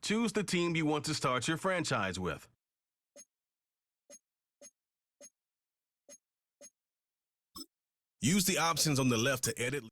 Choose the team you want to start your franchise with. Use the options on the left to edit.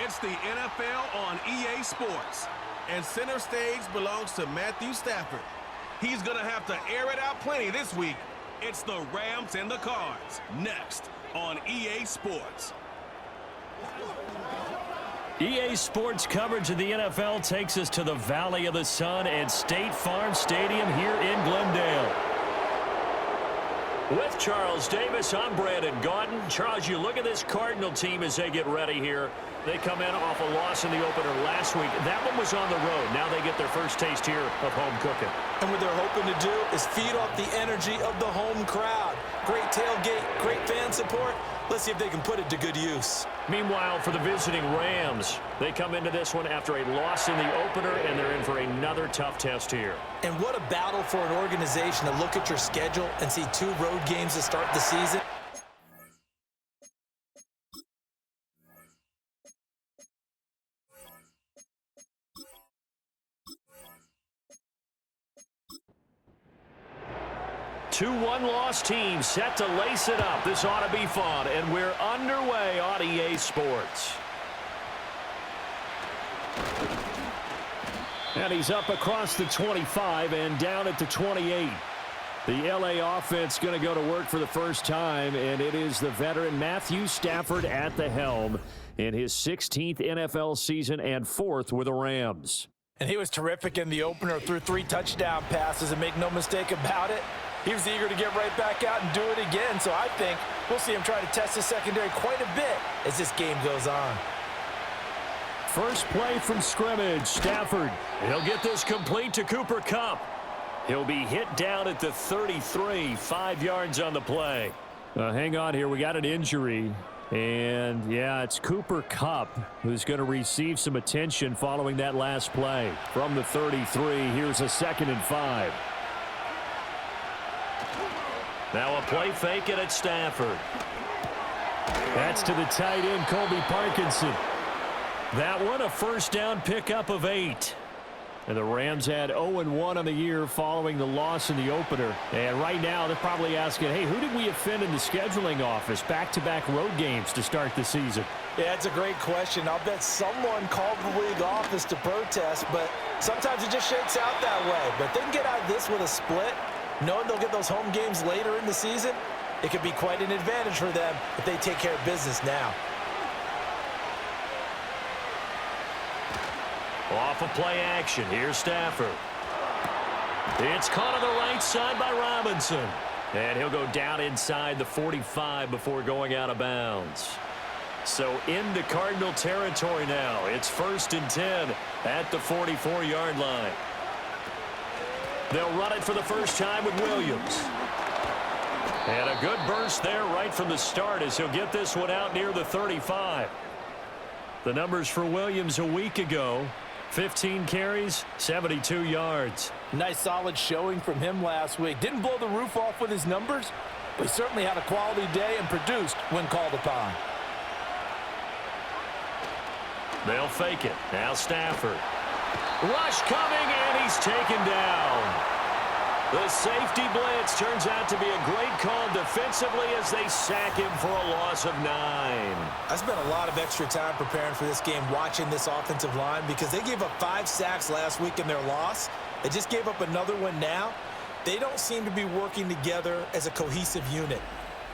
It's the NFL on EA Sports, and center stage belongs to Matthew Stafford. He's going to have to air it out plenty this week. It's the Rams and the Cards, next on EA Sports. EA Sports coverage of the NFL takes us to the Valley of the Sun and State Farm Stadium here in Glendale. With Charles Davis, I'm Brandon Gaudin. Charles, you look at this Cardinal team as they get ready here. They come in off a loss in the opener last week. That one was on the road. Now they get their first taste here of home cooking. And what they're hoping to do is feed off the energy of the home crowd. Great tailgate, great fan support. Let's see if they can put it to good use. Meanwhile, for the visiting Rams, they come into this one after a loss in the opener, and they're in for another tough test here. And what a battle for an organization to look at your schedule and see 2 road games to start the season. Two one-loss teams set to lace it up. This ought to be fun, and we're underway on EA Sports. And he's up across the 25 and down at the 28. The LA offense going to go to work for the first time, and it is the veteran Matthew Stafford at the helm in his 16th NFL season and 4th with the Rams. And he was terrific in the opener, threw 3 touchdown passes, and make no mistake about it, he was eager to get right back out and do it again. So I think we'll see him try to test the secondary quite a bit as this game goes on. First play from scrimmage, Stafford. He'll get this complete to Cooper Kupp. He'll be hit down at the 33, 5 yards on the play. Hang on here, we got an injury. And, yeah, it's Cooper Kupp who's going to receive some attention following that last play. From the 33, here's a 2nd and 5. Now a play fake it at Stafford. That's to the tight end, Colby Parkinson. That one a first down pickup of 8. And the Rams had 0-1 on the year following the loss in the opener. And right now they're probably asking, hey, who did we offend in the scheduling office? Back-to-back road games to start the season. Yeah, it's a great question. I'll bet someone called the league office to protest, but sometimes it just shakes out that way. But they can get out of this with a split, knowing they'll get those home games later in the season. It could be quite an advantage for them if they take care of business now. Off of play action, here's Stafford. It's caught on the right side by Robinson. And he'll go down inside the 45 before going out of bounds. So into Cardinal territory now. It's 1st and 10 at the 44-yard line. They'll run it for the first time with Williams. And a good burst there right from the start as he'll get this one out near the 35. The numbers for Williams a week ago, 15 carries, 72 yards. Nice solid showing from him last week. Didn't blow the roof off with his numbers, but he certainly had a quality day and produced when called upon. They'll fake it. Now Stafford. Rush coming, and he's taken down. The safety blitz turns out to be a great call defensively as they sack him for a loss of 9. I spent a lot of extra time preparing for this game watching this offensive line because they gave up 5 sacks last week in their loss. They just gave up another one now. They don't seem to be working together as a cohesive unit.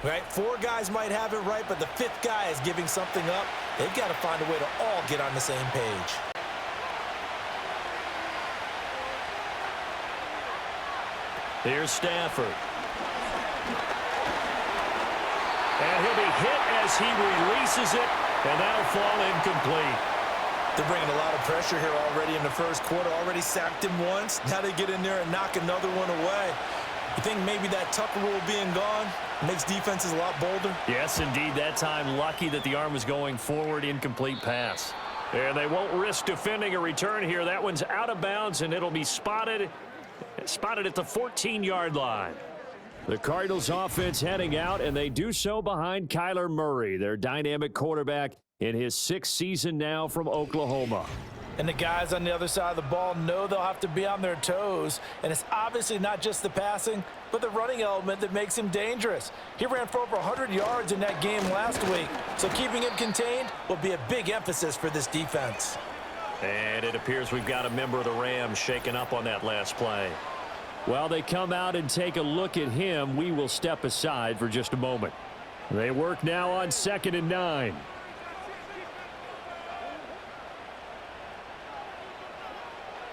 Right? 4 guys might have it right, but the 5th guy is giving something up. They've got to find a way to all get on the same page. Here's Stafford. And he'll be hit as he releases it, and that'll fall incomplete. They're bringing a lot of pressure here already in the first quarter. Already sacked him once. Now they get in there and knock another one away. You think maybe that Tucker rule being gone makes defenses a lot bolder? Yes, indeed. That time, lucky that the arm was going forward, incomplete pass. And they won't risk defending a return here. That one's out of bounds, and it'll be spotted at the 14-yard line. The Cardinals offense heading out, and they do so behind Kyler Murray, their dynamic quarterback in his 6th season now from Oklahoma. And the guys on the other side of the ball know they'll have to be on their toes. And it's obviously not just the passing, but the running element that makes him dangerous. He ran for over 100 yards in that game last week, so keeping him contained will be a big emphasis for this defense. And it appears we've got a member of the Rams shaken up on that last play. While they come out and take a look at him, we will step aside for just a moment. They work now on 2nd and 9.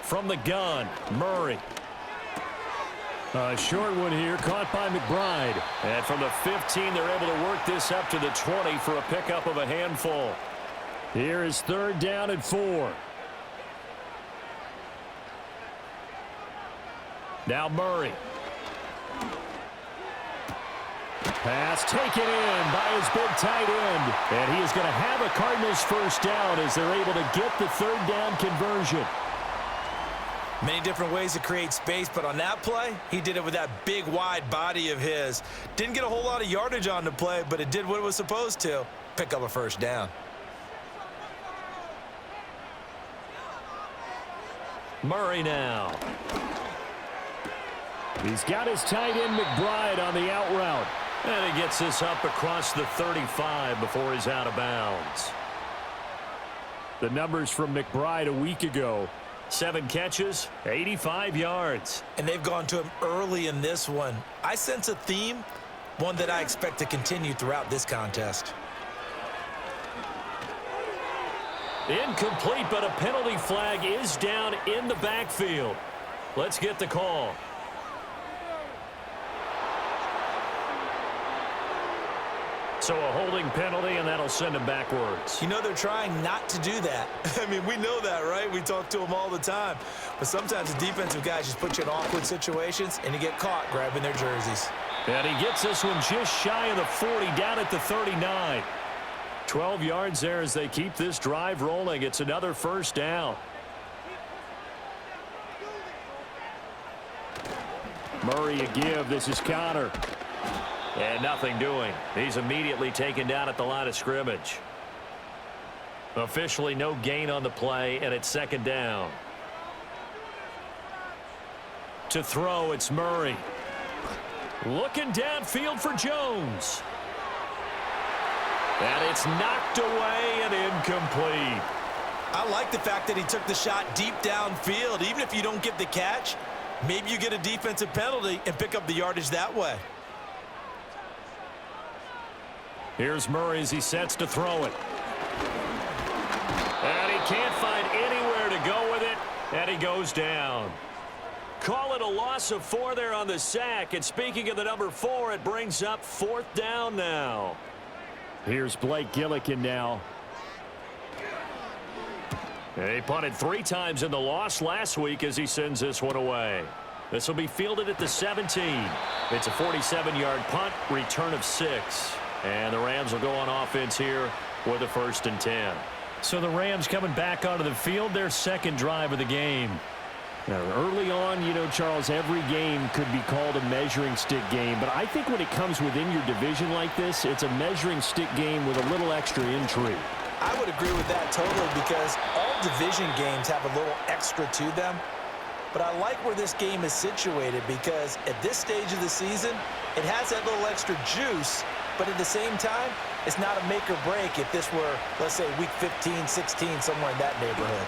From the gun, Murray. A short one here, caught by McBride. And from the 15, they're able to work this up to the 20 for a pickup of a handful. Here is 3rd down and 4. Now Murray. Pass taken in by his big tight end. And he is going to have a Cardinals first down as they're able to get the 3rd down conversion. Many different ways to create space, but on that play, he did it with that big, wide body of his. Didn't get a whole lot of yardage on the play, but it did what it was supposed to. Pick up a first down. Murray now. He's got his tight end McBride on the out route. And he gets this up across the 35 before he's out of bounds. The numbers from McBride a week ago. 7 catches, 85 yards. And they've gone to him early in this one. I sense a theme, one that I expect to continue throughout this contest. Incomplete, but a penalty flag is down in the backfield. Let's get the call. So a holding penalty, and that'll send him backwards. You know, they're trying not to do that. I mean, we know that, right? We talk to them all the time. But sometimes the defensive guys just put you in awkward situations, and you get caught grabbing their jerseys. And he gets this one just shy of the 40, down at the 39. 12 yards there as they keep this drive rolling. It's another first down. Murray a give. This is Connor. And nothing doing. He's immediately taken down at the line of scrimmage. Officially no gain on the play, and it's 2nd down. To throw, it's Murray. Looking downfield for Jones. And it's knocked away and incomplete. I like the fact that he took the shot deep downfield. Even if you don't get the catch, maybe you get a defensive penalty and pick up the yardage that way. Here's Murray as he sets to throw it. And he can't find anywhere to go with it, and he goes down. Call it a loss of 4 there on the sack. And speaking of the number 4, it brings up 4th down now. Here's Blake Gillikin now. And he punted 3 times in the loss last week as he sends this one away. This will be fielded at the 17. It's a 47-yard punt, return of 6. And the Rams will go on offense here with a 1st and 10. So the Rams coming back onto the field, their 2nd drive of the game. Now, early on, you know, Charles, every game could be called a measuring stick game. But I think when it comes within your division like this, it's a measuring stick game with a little extra intrigue. I would agree with that totally because all division games have a little extra to them. But I like where this game is situated because at this stage of the season, it has that little extra juice. But at the same time, it's not a make or break if this were, let's say, week 15, 16, somewhere in that neighborhood.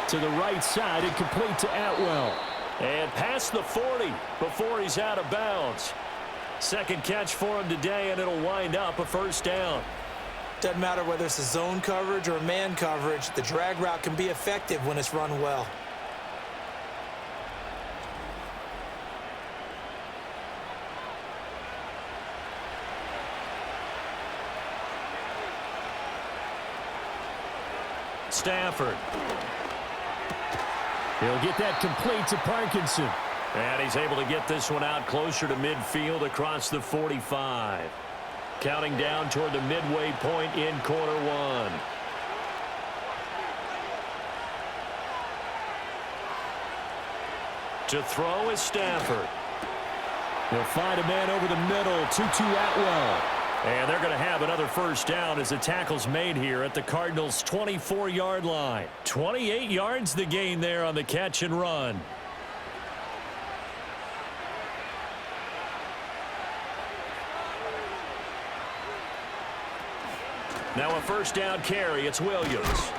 To the right side, and complete to Atwell. And past the 40 before he's out of bounds. 2nd catch for him today, and it'll wind up a 1st down. Doesn't matter whether it's a zone coverage or a man coverage, the drag route can be effective when it's run well. Stafford. He'll get that complete to Parkinson. And he's able to get this one out closer to midfield across the 45. Counting down toward the midway point in quarter 1. To throw is Stafford. He'll find a man over the middle. 2-2 Atwell. And they're going to have another first down as the tackle's made here at the Cardinals' 24-yard line. 28 yards the gain there on the catch and run. Now a first down carry. It's Williams.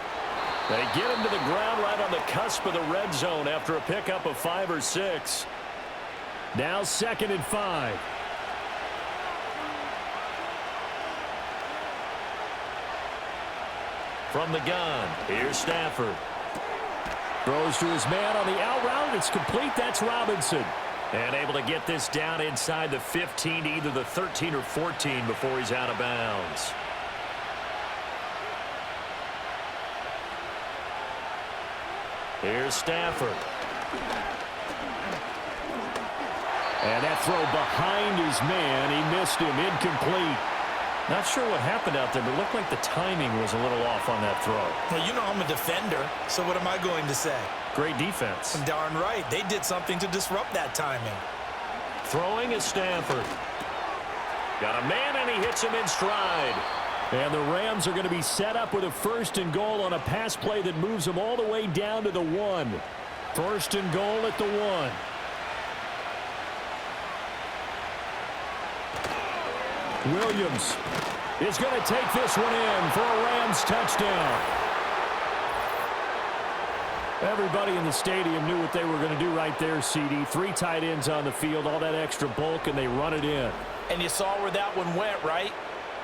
They get him to the ground right on the cusp of the red zone after a pickup of 5 or 6. Now 2nd and 5. From the gun, here's Stafford. Throws to his man on the out route. It's complete. That's Robinson. And able to get this down inside the 15 to either the 13 or 14 before he's out of bounds. Here's Stafford. And that throw behind his man. He missed him. Incomplete. Not sure what happened out there, but it looked like the timing was a little off on that throw. Well, you know I'm a defender, so what am I going to say? Great defense. Darn right. They did something to disrupt that timing. Throwing is Stafford. Got a man, and he hits him in stride. And the Rams are going to be set up with a 1st and goal on a pass play that moves them all the way down to the 1. 1st and goal at the 1. Williams is going to take this one in for a Rams touchdown. Everybody in the stadium knew what they were going to do right there, CD. 3 tight ends on the field, all that extra bulk, and they run it in. And you saw where that one went, right?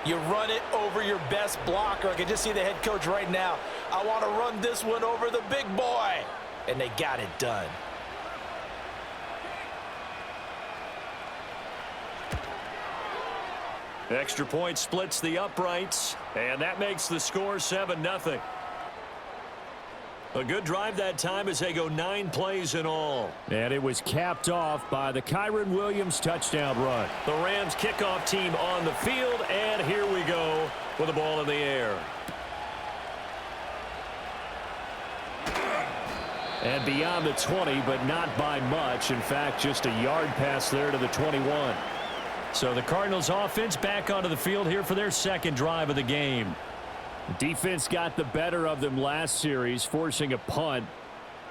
You run it over your best blocker. I can just see the head coach right now. I want to run this one over the big boy. And they got it done. Extra point splits the uprights, and that makes the score 7-0. A good drive that time as they go 9 plays in all. And it was capped off by the Kyren Williams touchdown run. The Rams kickoff team on the field, and here we go with the ball in the air. And beyond the 20, but not by much. In fact, just a yard pass there to the 21. So the Cardinals offense back onto the field here for their 2nd drive of the game. Defense got the better of them last series, forcing a punt.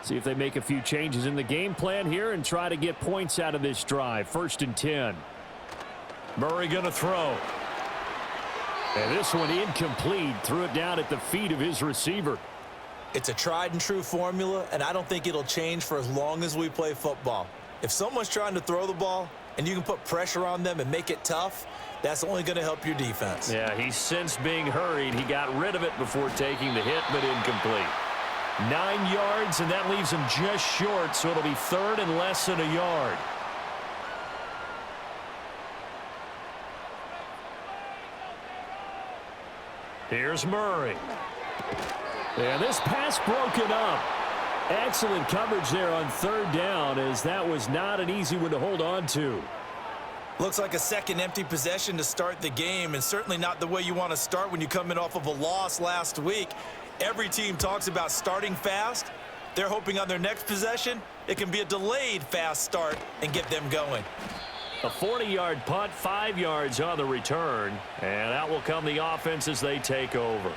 See if they make a few changes in the game plan here and try to get points out of this drive. 1st and 10. Murray going to throw. And this one incomplete. Threw it down at the feet of his receiver. It's a tried and true formula, and I don't think it'll change for as long as we play football. If someone's trying to throw the ball and you can put pressure on them and make it tough, that's only going to help your defense. Yeah, he's since being hurried. He got rid of it before taking the hit, but incomplete. 9 yards, and that leaves him just short, so it'll be 3rd and less than a yard. Here's Murray. And this pass broken up. Excellent coverage there on 3rd down, as that was not an easy one to hold on to. Looks like a second empty possession to start the game, and certainly not the way you want to start when you come in off of a loss last week. Every team talks about starting fast. They're hoping on their next possession it can be a delayed fast start and get them going. A 40-yard punt, 5 yards on the return, and out will come the offense as they take over.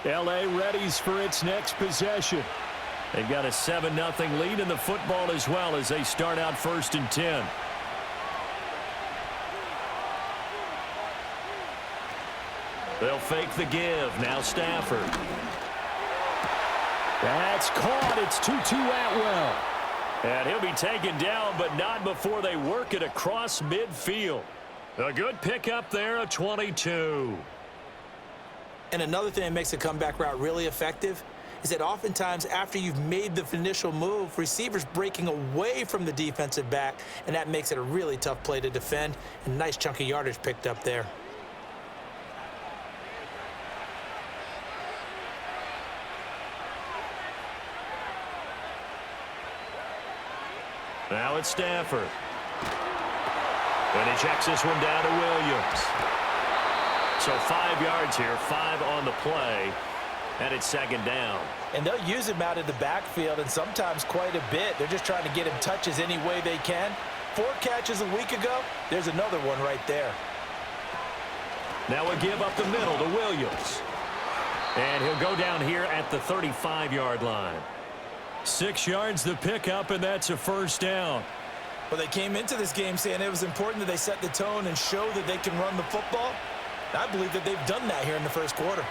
L.A. readies for its next possession. They've got a 7-0 lead in the football as well as they start out 1st and 10. They'll fake the give. Now Stafford. That's caught. It's Tutu Atwell. And he'll be taken down, but not before they work it across midfield. A good pickup there, a 22. And another thing that makes a comeback route really effective is that oftentimes after you've made the initial move, receivers breaking away from the defensive back, and that makes it a really tough play to defend. And nice chunk of yardage picked up there. Now it's Stafford. And he checks this one down to Williams. So 5 yards here, 5 on the play, and it's 2nd down. And they'll use him out of the backfield, and sometimes quite a bit. They're just trying to get him touches any way they can. 4 catches a week ago, there's another one right there. Now a give up the middle to Williams. And he'll go down here at the 35-yard line. 6 yards the pickup, and that's a first down. Well, they came into this game saying it was important that they set the tone and show that they can run the football. I believe that they've done that here in the first quarter.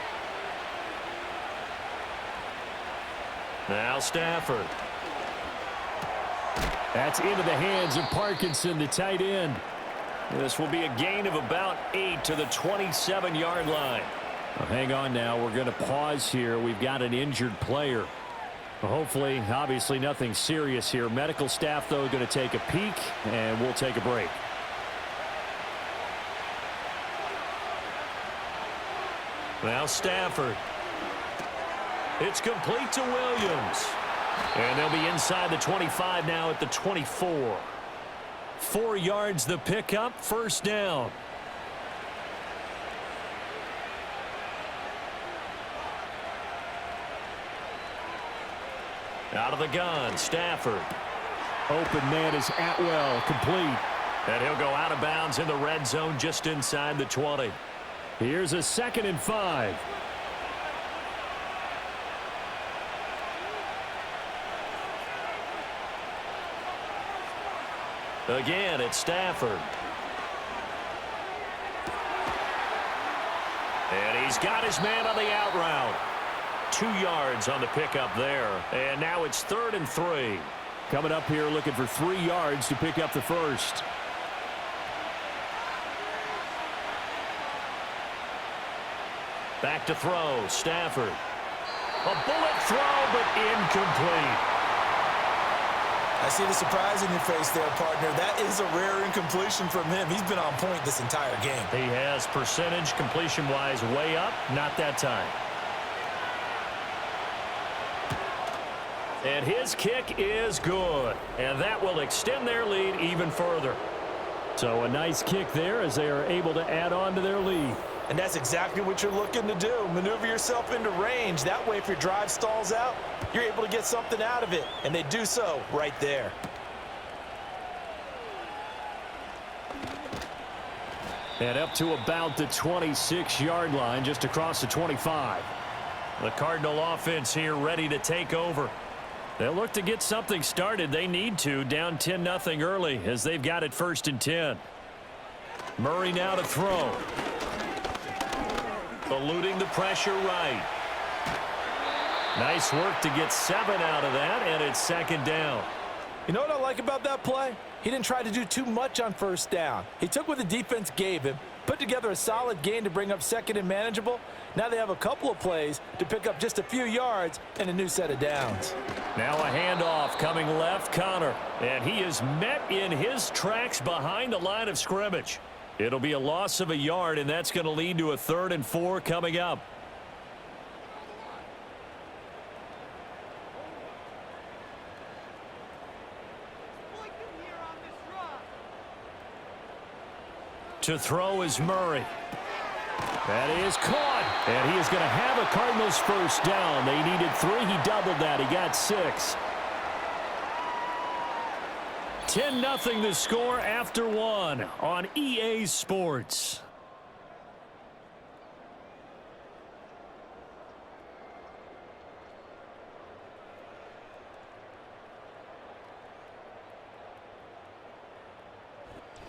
Now Stafford. That's into the hands of Parkinson, the tight end. This will be a gain of about 8 to the 27-yard line. Well, hang on now. We're going to pause here. We've got an injured player. Well, hopefully, obviously, nothing serious here. Medical staff, though, going to take a peek, and we'll take a break. Now Stafford. It's complete to Williams. And they'll be inside the 25 now at the 24. 4 yards the pickup, first down. Out of the gun, Stafford. Open man is Atwell, complete. And he'll go out of bounds in the red zone just inside the 20. Here's a 2nd and 5. Again, it's Stafford. And he's got his man on the out route. 2 yards on the pickup there. And now it's 3rd and 3. Coming up here looking for 3 yards to pick up the first. Back to throw, Stafford. A bullet throw, but incomplete. I see the surprise in your face there, partner. That is a rare incompletion from him. He's been on point this entire game. He has percentage completion-wise way up, not that time. And his kick is good. And that will extend their lead even further. So a nice kick there as they are able to add on to their lead. And that's exactly what you're looking to do. Maneuver yourself into range. That way, if your drive stalls out, you're able to get something out of it. And they do so right there. And up to about the 26-yard line, just across the 25. The Cardinal offense here ready to take over. They'll look to get something started. They need to, down 10-0 early as they've got it 1st and 10. Murray now to throw. Eluding the pressure right. Nice work to get 7 out of that, and it's 2nd down. You know what I like about that play? He didn't try to do too much on 1st down. He took what the defense gave him, put together a solid gain to bring up 2nd and manageable. Now they have a couple of plays to pick up just a few yards and a new set of downs. Now a handoff coming left, Connor. And he is met in his tracks behind the line of scrimmage. It'll be a loss of a yard, and that's going to lead to a 3rd and 4 coming up. To throw is Murray. That is caught. And he is going to have a Cardinals 1st down. They needed 3. He doubled that. He got 6. 10-0 the score after 1 on EA Sports.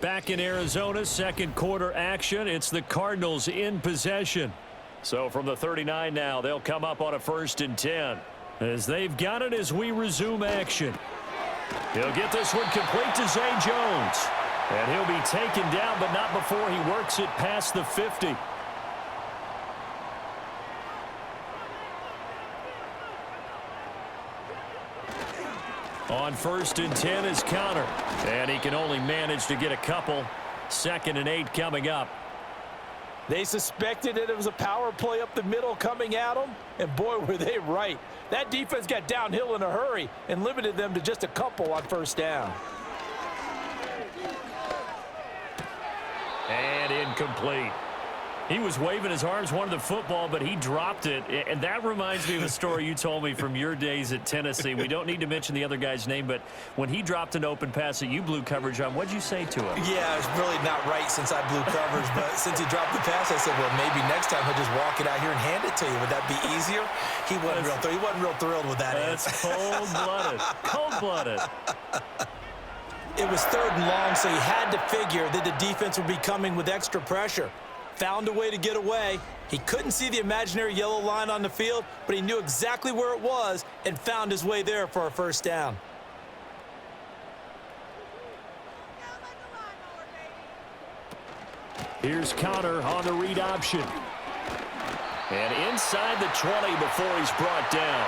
Back in Arizona, 2nd quarter action. It's the Cardinals in possession. So from the 39 now, they'll come up on a 1st and 10. As they've got it as we resume action. He'll get this one complete to Zay Jones. And he'll be taken down, but not before he works it past the 50. On 1st and 10 is Connor. And he can only manage to get a couple. 2nd and 8 coming up. They suspected that it was a power play up the middle coming at them, and boy, were they right. That defense got downhill in a hurry and limited them to just a couple on 1st down. And incomplete. He was waving his arms, wanted the football, but he dropped it. And that reminds me of a story you told me from your days at Tennessee. We don't need to mention the other guy's name, but when he dropped an open pass that you blew coverage on, what'd you say to him? Yeah, it's really not right since I blew coverage, but since he dropped the pass, I said, well, maybe next time he'll just walk it out here and hand it to you. Would that be easier? He wasn't real thrilled with that answer. That's cold-blooded. Cold-blooded. It was 3rd and long, so he had to figure that the defense would be coming with extra pressure. Found a way to get away. He couldn't see the imaginary yellow line on the field, but he knew exactly where it was and found his way there for a first down. Here's Connor on the read option. And inside the 20 before he's brought down.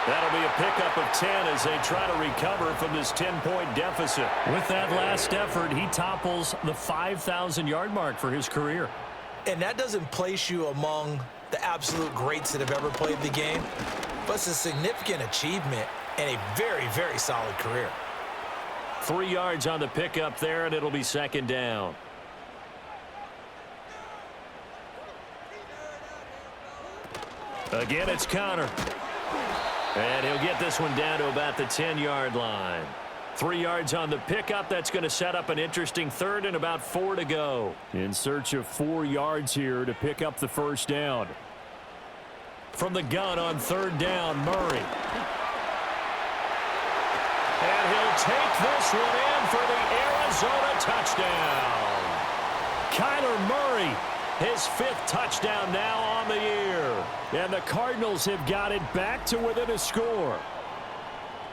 That'll be a pickup of 10 as they try to recover from this 10-point deficit. With that last effort, he topples the 5,000-yard mark for his career. And that doesn't place you among the absolute greats that have ever played the game, but it's a significant achievement and a very, very solid career. 3 yards on the pickup there, and it'll be 2nd down. Again, it's Connor. And he'll get this one down to about the 10-yard line. 3 yards on the pickup. That's going to set up an interesting 3rd and about 4 to go. In search of 4 yards here to pick up the first down. From the gun on 3rd down, Murray. And he'll take this one in for the Arizona touchdown. Kyler Murray, his 5th touchdown now on the year. And the Cardinals have got it back to within a score.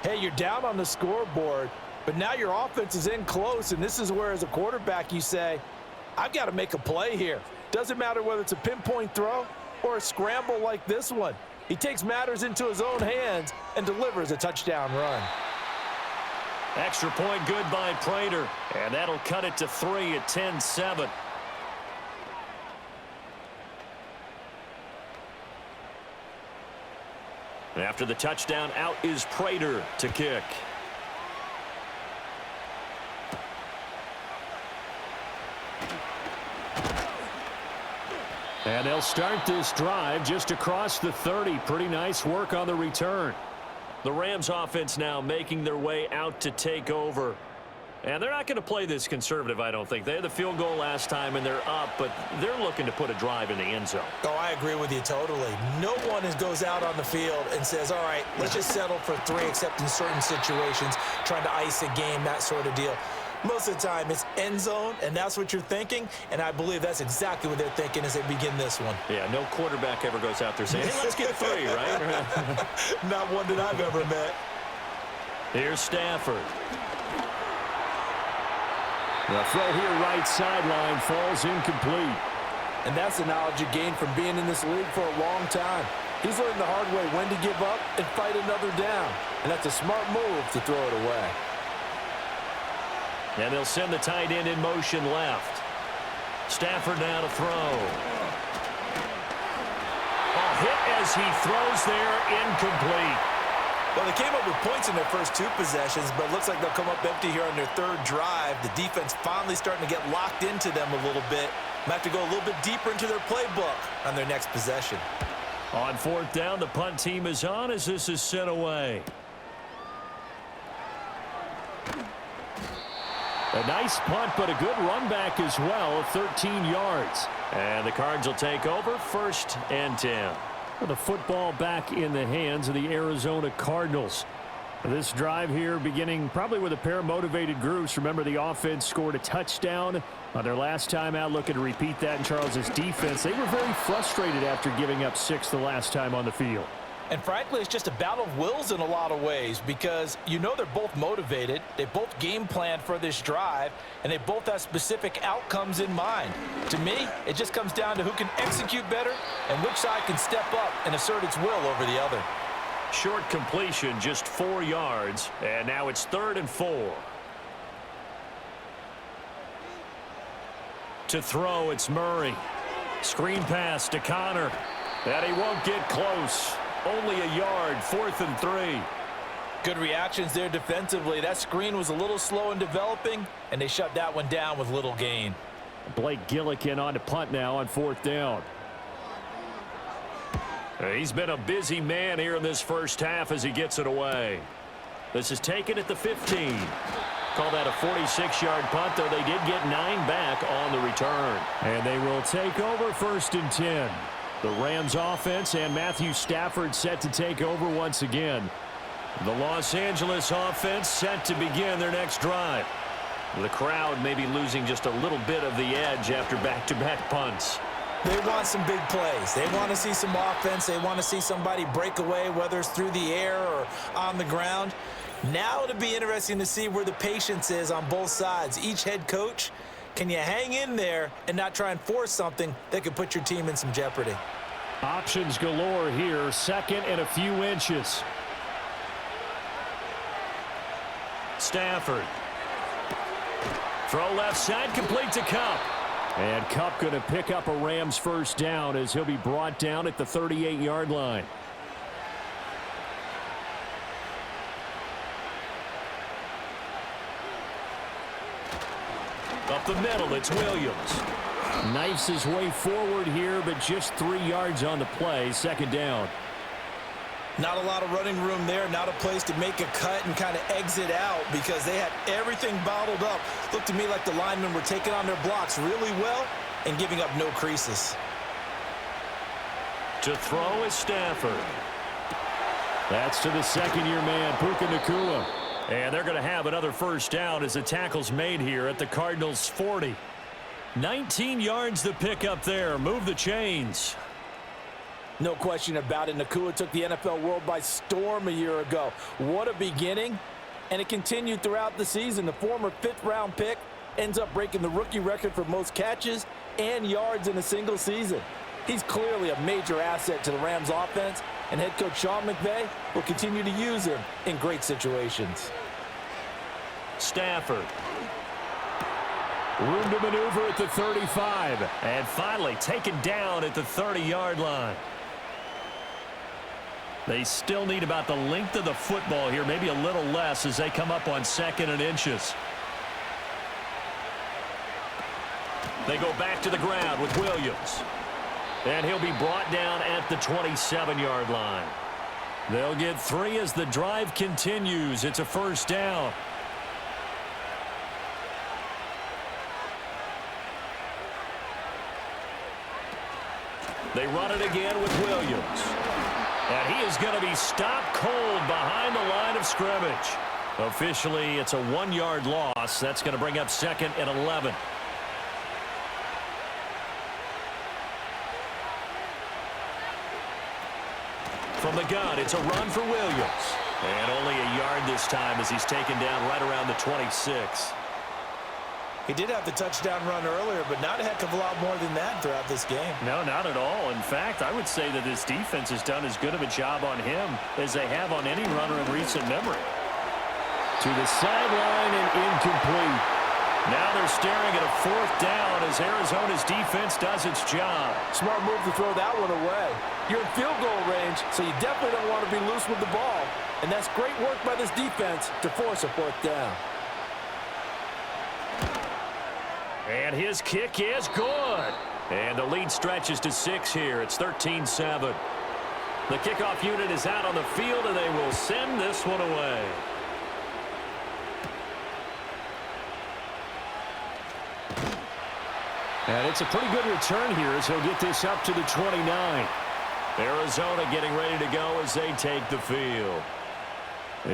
Hey, you're down on the scoreboard, but now your offense is in close, and this is where, as a quarterback, you say, I've got to make a play here. Doesn't matter whether it's a pinpoint throw or a scramble like this one. He takes matters into his own hands and delivers a touchdown run. Extra point good by Prater, and that'll cut it to 3 at 10-7. After the touchdown, out is Prater to kick. And they'll start this drive just across the 30. Pretty nice work on the return. The Rams offense now making their way out to take over. And they're not going to play this conservative, I don't think. They had the field goal last time, and they're up, but they're looking to put a drive in the end zone. Oh, I agree with you totally. No one goes out on the field and says, all right, let's just settle for 3, except in certain situations, trying to ice a game, that sort of deal. Most of the time, it's end zone, and that's what you're thinking, and I believe that's exactly what they're thinking as they begin this one. Yeah, no quarterback ever goes out there saying, hey, let's get 3, right? Not one that I've ever met. Here's Stafford. The throw here right sideline falls incomplete. And that's the knowledge you gain from being in this league for a long time. He's learned the hard way when to give up and fight another down. And that's a smart move to throw it away. And they'll send the tight end in motion left. Stafford now to throw. A hit as he throws there, incomplete. Well, they came up with points in their first 2 possessions, but it looks like they'll come up empty here on their 3rd drive. The defense finally starting to get locked into them a little bit. Might have to go a little bit deeper into their playbook on their next possession. On 4th down, the punt team is on as this is sent away. A nice punt, but a good run back as well of 13 yards. And the Cards will take over 1st and 10. The football back in the hands of the Arizona Cardinals. This drive here beginning probably with a pair of motivated groups. Remember, the offense scored a touchdown on their last time out. Looking to repeat that in Charles's defense. They were very frustrated after giving up 6 the last time on the field. And frankly, it's just a battle of wills in a lot of ways because you know they're both motivated. They both game planned for this drive, and they both have specific outcomes in mind. To me, it just comes down to who can execute better and which side can step up and assert its will over the other. Short completion, just 4 yards, and now it's 3rd and 4. To throw, it's Murray. Screen pass to Connor, and he won't get close. Only a yard, 4th and 3. Good reactions there defensively. That screen was a little slow in developing, and they shut that one down with little gain. Blake Gillikin on to punt now on 4th down. He's been a busy man here in this first half as he gets it away. This is taken at the 15. Call that a 46-yard punt, though they did get 9 back on the return. And they will take over 1st and 10. The Rams offense and Matthew Stafford set to take over once again. The Los Angeles offense set to begin their next drive. The crowd may be losing just a little bit of the edge after back-to-back punts. They want some big plays. They want to see some offense. They want to see somebody break away, whether it's through the air or on the ground. Now it'll be interesting to see where the patience is on both sides. Each head coach, can you hang in there and not try and force something that could put your team in some jeopardy? Options galore here. 2nd and a few inches. Stafford. Throw left side, complete to Kupp. And Kupp going to pick up a Rams first down as he'll be brought down at the 38-yard line. Up the middle, it's Williams. Knifes his way forward here, but just 3 yards on the play. 2nd down. Not a lot of running room there, not a place to make a cut and kind of exit out because they had everything bottled up. Looked to me like the linemen were taking on their blocks really well and giving up no creases. To throw is Stafford. That's to the 2nd-year man, Puka Nacua. And they're going to have another first down as the tackle's made here at the Cardinals' 40. 19 yards to pick up there. Move the chains. No question about it. Nacua took the NFL world by storm a year ago. What a beginning. And it continued throughout the season. The former 5th-round pick ends up breaking the rookie record for most catches and yards in a single season. He's clearly a major asset to the Rams offense, and head coach Sean McVay will continue to use him in great situations. Stafford. Room to maneuver at the 35. And finally taken down at the 30-yard line. They still need about the length of the football here, maybe a little less as they come up on 2nd and inches. They go back to the ground with Williams. And he'll be brought down at the 27-yard line. They'll get 3 as the drive continues. It's a first down. They run it again with Williams. And he is going to be stopped cold behind the line of scrimmage. Officially, it's a 1-yard loss. That's going to bring up 2nd and 11. From the gun, it's a run for Williams. And only a yard this time as he's taken down right around the 26. He did have the touchdown run earlier, but not a heck of a lot more than that throughout this game. No, not at all. In fact, I would say that this defense has done as good of a job on him as they have on any runner in recent memory. To the sideline and incomplete. Now they're staring at a 4th down as Arizona's defense does its job. Smart move to throw that one away. You're in field goal range, so you definitely don't want to be loose with the ball. And that's great work by this defense to force a 4th down. And his kick is good. And the lead stretches to 6 here. It's 13-7. The kickoff unit is out on the field, and they will send this one away. And it's a pretty good return here as he'll get this up to the 29. Arizona getting ready to go as they take the field.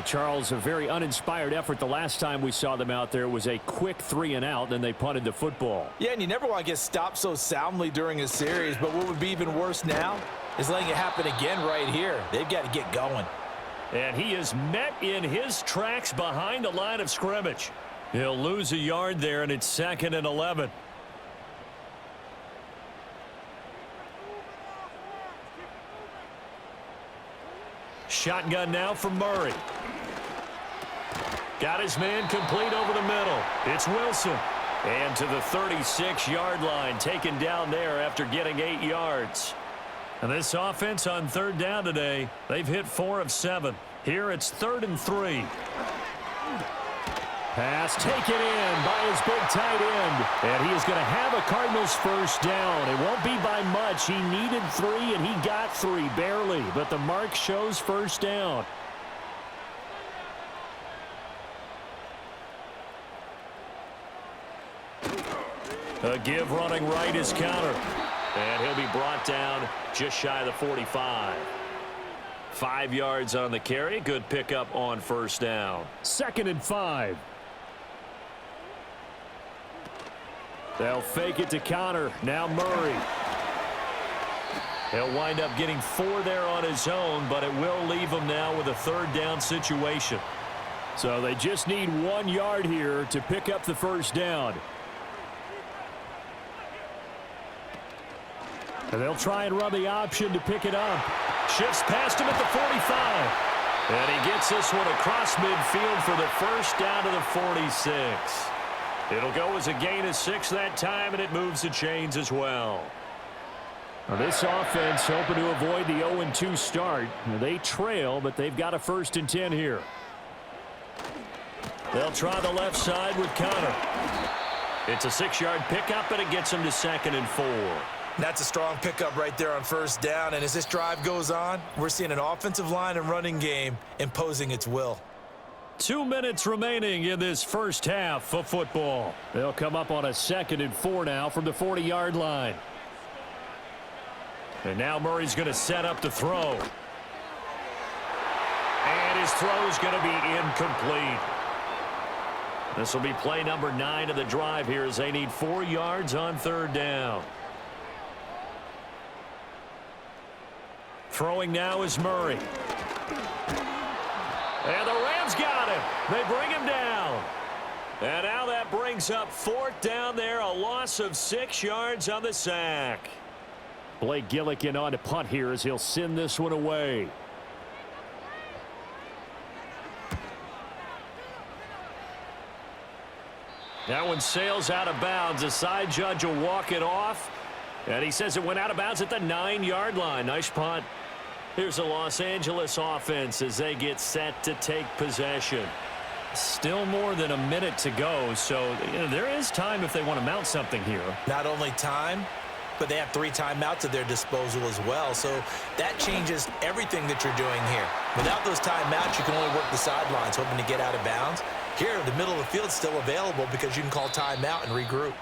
Charles, a very uninspired effort. The last time we saw them out there was a quick 3-and-out, then they punted the football. Yeah, and you never want to get stopped so soundly during a series, but what would be even worse now is letting it happen again right here. They've got to get going. And he is met in his tracks behind the line of scrimmage. He'll lose a yard there, and it's 2nd and 11. Shotgun now for Murray. Got his man complete over the middle. It's Wilson. And to the 36-yard line, taken down there after getting 8 yards. And this offense on 3rd down today, they've hit 4 of 7. Here it's 3rd and 3. Pass taken in by his big tight end. And he is going to have a Cardinals first down. It won't be by much. He needed 3, and he got 3, barely. But the mark shows first down. A give running right is counter. And he'll be brought down just shy of the 45. 5 yards on the carry. Good pickup on first down. 2nd and 5. They'll fake it to counter. Now Murray. He'll wind up getting 4 there on his own, but it will leave him now with a 3rd down situation. So they just need 1 yard here to pick up the first down. And they'll try and run the option to pick it up. Shifts past him at the 45. And he gets this one across midfield for the first down to the 46. It'll go as a gain of 6 that time, and it moves the chains as well. Now this offense hoping to avoid the 0-2 start. They trail, but they've got a 1st and 10 here. They'll try the left side with Connor. It's a 6-yard pickup, and it gets them to 2nd and 4. That's a strong pickup right there on first down. And as this drive goes on, we're seeing an offensive line and running game imposing its will. 2 minutes remaining in this first half of football. They'll come up on a 2nd and 4 now from the 40-yard line. And now Murray's going to set up the throw. And his throw is going to be incomplete. This will be play number 9 of the drive here as they need 4 yards on 3rd down. Throwing now is Murray. And the Rams got him. They bring him down. And now that brings up 4th down there. A loss of 6 yards on the sack. Blake Gillikin on to punt here as he'll send this one away. That one sails out of bounds. The side judge will walk it off. And he says it went out of bounds at the 9-yard line. Nice punt. Here's the Los Angeles offense as they get set to take possession. Still more than a minute to go, so there is time if they want to mount something here. Not only time, but they have 3 timeouts at their disposal as well. So that changes everything that you're doing here. Without those timeouts, you can only work the sidelines, hoping to get out of bounds. Here, the middle of the field is still available because you can call timeout and regroup.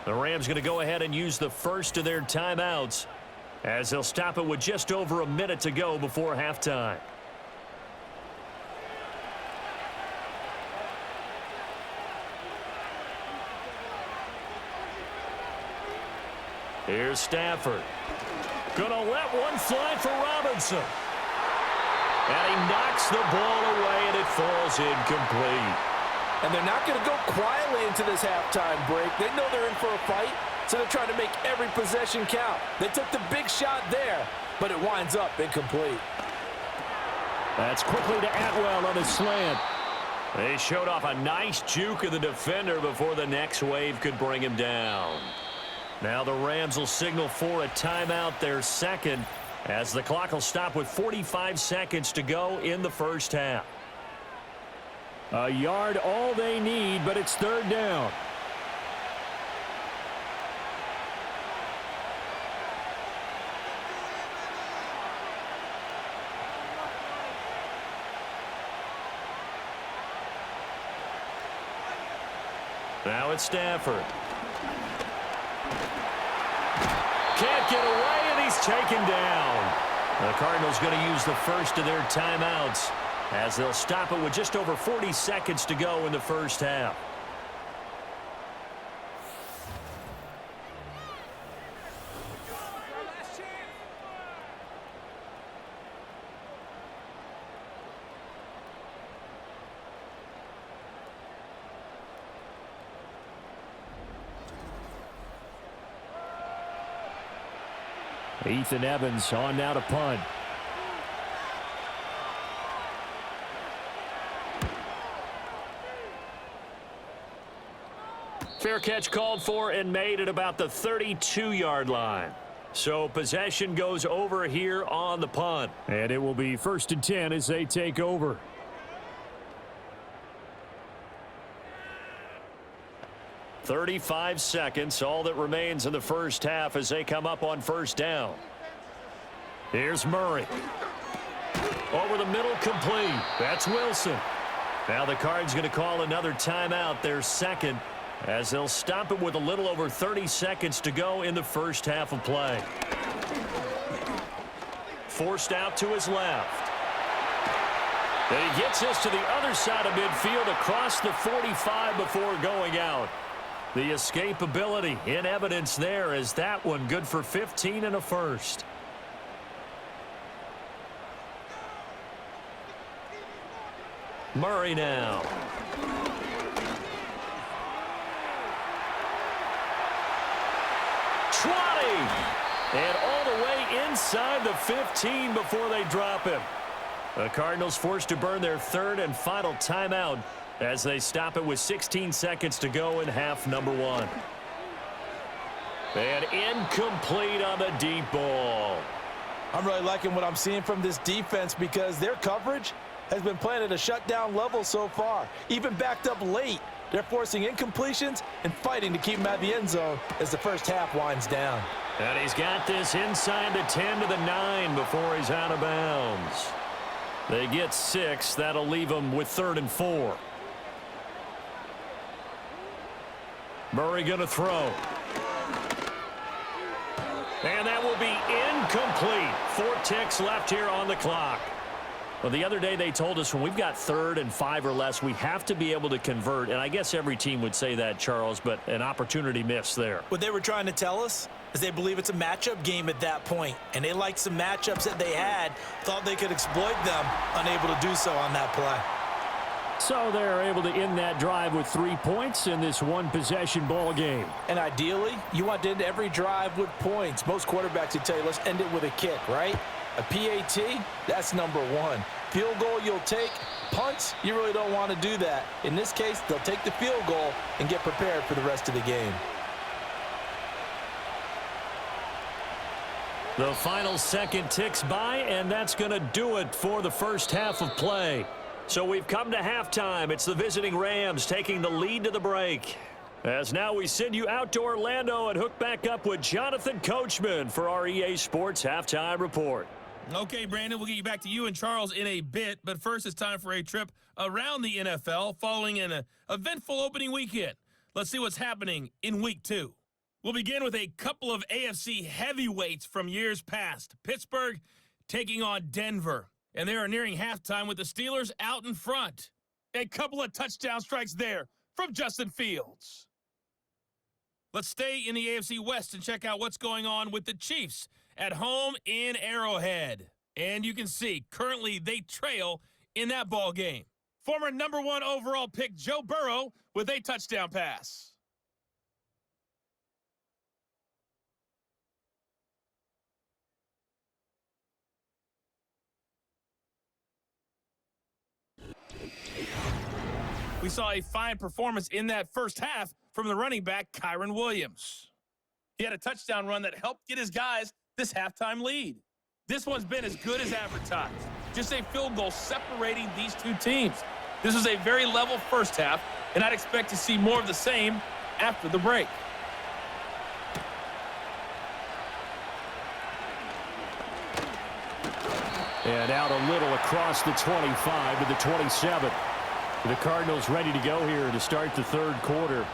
The Rams going to go ahead and use the first of their timeouts as they'll stop it with just over a minute to go before halftime. Here's Stafford. Gonna let one fly for Robinson. And he knocks the ball away, and it falls incomplete. And they're not going to go quietly into this halftime break. They know they're in for a fight, so they're trying to make every possession count. They took the big shot there, but it winds up incomplete. That's quickly to Atwell on a slant. They showed off a nice juke of the defender before the next wave could bring him down. Now the Rams will signal for a timeout, their 2nd, as the clock will stop with 45 seconds to go in the first half. A yard all they need, but it's 3rd down. Now it's Stafford. Can't get away, and he's taken down. The Cardinals going to use the first of their timeouts as they'll stop it with just over 40 seconds to go in the first half. Ethan Evans on now to punt. Fair catch called for and made at about the 32-yard line. So possession goes over here on the punt. And it will be 1st and 10 as they take over. 35 seconds, all that remains in the first half as they come up on first down. Here's Murray. Over the middle, complete. That's Wilson. Now the Cards going to call another timeout, their second, as they'll stop it with a little over 30 seconds to go in the first half of play. Forced out to his left. And he gets this to the other side of midfield across the 45 before going out. The escapability in evidence there as that one good for 15 and a first. Murray now. And all the way inside the 15 before they drop him. The Cardinals forced to burn their third and final timeout as they stop it with 16 seconds to go in half number one. And incomplete on the deep ball. I'm really liking what I'm seeing from this defense because their coverage has been playing at a shutdown level so far. Even backed up late, they're forcing incompletions and fighting to keep them at the end zone as the first half winds down. And he's got this inside the 10 to the 9 before he's out of bounds. They get 6. That'll leave them with 3rd and 4. Murray going to throw. And that will be incomplete. 4 ticks left here on the clock. Well, the other day they told us when we've got 3rd and 5 or less, we have to be able to convert. And I guess every team would say that, Charles, but an opportunity missed there. What they were trying to tell us is they believe it's a matchup game at that point, and they liked some matchups that they had, thought they could exploit them, unable to do so on that play. So they're able to end that drive with 3 points in this one-possession ball game. And ideally, you want to end every drive with points. Most quarterbacks would tell you, let's end it with a kick, right? A PAT, that's number 1. Field goal you'll take. Punts, you really don't want to do that. In this case, they'll take the field goal and get prepared for the rest of the game. The final second ticks by, and that's going to do it for the first half of play. So we've come to halftime. It's the visiting Rams taking the lead to the break. As now we send you out to Orlando and hook back up with Jonathan Coachman for our EA Sports Halftime Report. Okay, Brandon, we'll get you back to you and Charles in a bit, but first it's time for a trip around the NFL following an eventful opening weekend. Let's see what's happening in Week 2. We'll begin with a couple of AFC heavyweights from years past. Pittsburgh taking on Denver, and they are nearing halftime with the Steelers out in front. A couple of touchdown strikes there from Justin Fields. Let's stay in the AFC West and check out what's going on with the Chiefs at home in Arrowhead. And you can see, currently they trail in that ball game. Former number 1 overall pick Joe Burrow with a touchdown pass. We saw a fine performance in that first half from the running back, Kyron Williams. He had a touchdown run that helped get his guys this halftime lead. This one's been as good as advertised. Just a field goal separating these two teams. This was a very level first half, and I'd expect to see more of the same after the break. And out a little across the 25 to the 27. The Cardinals ready to go here to start the third quarter.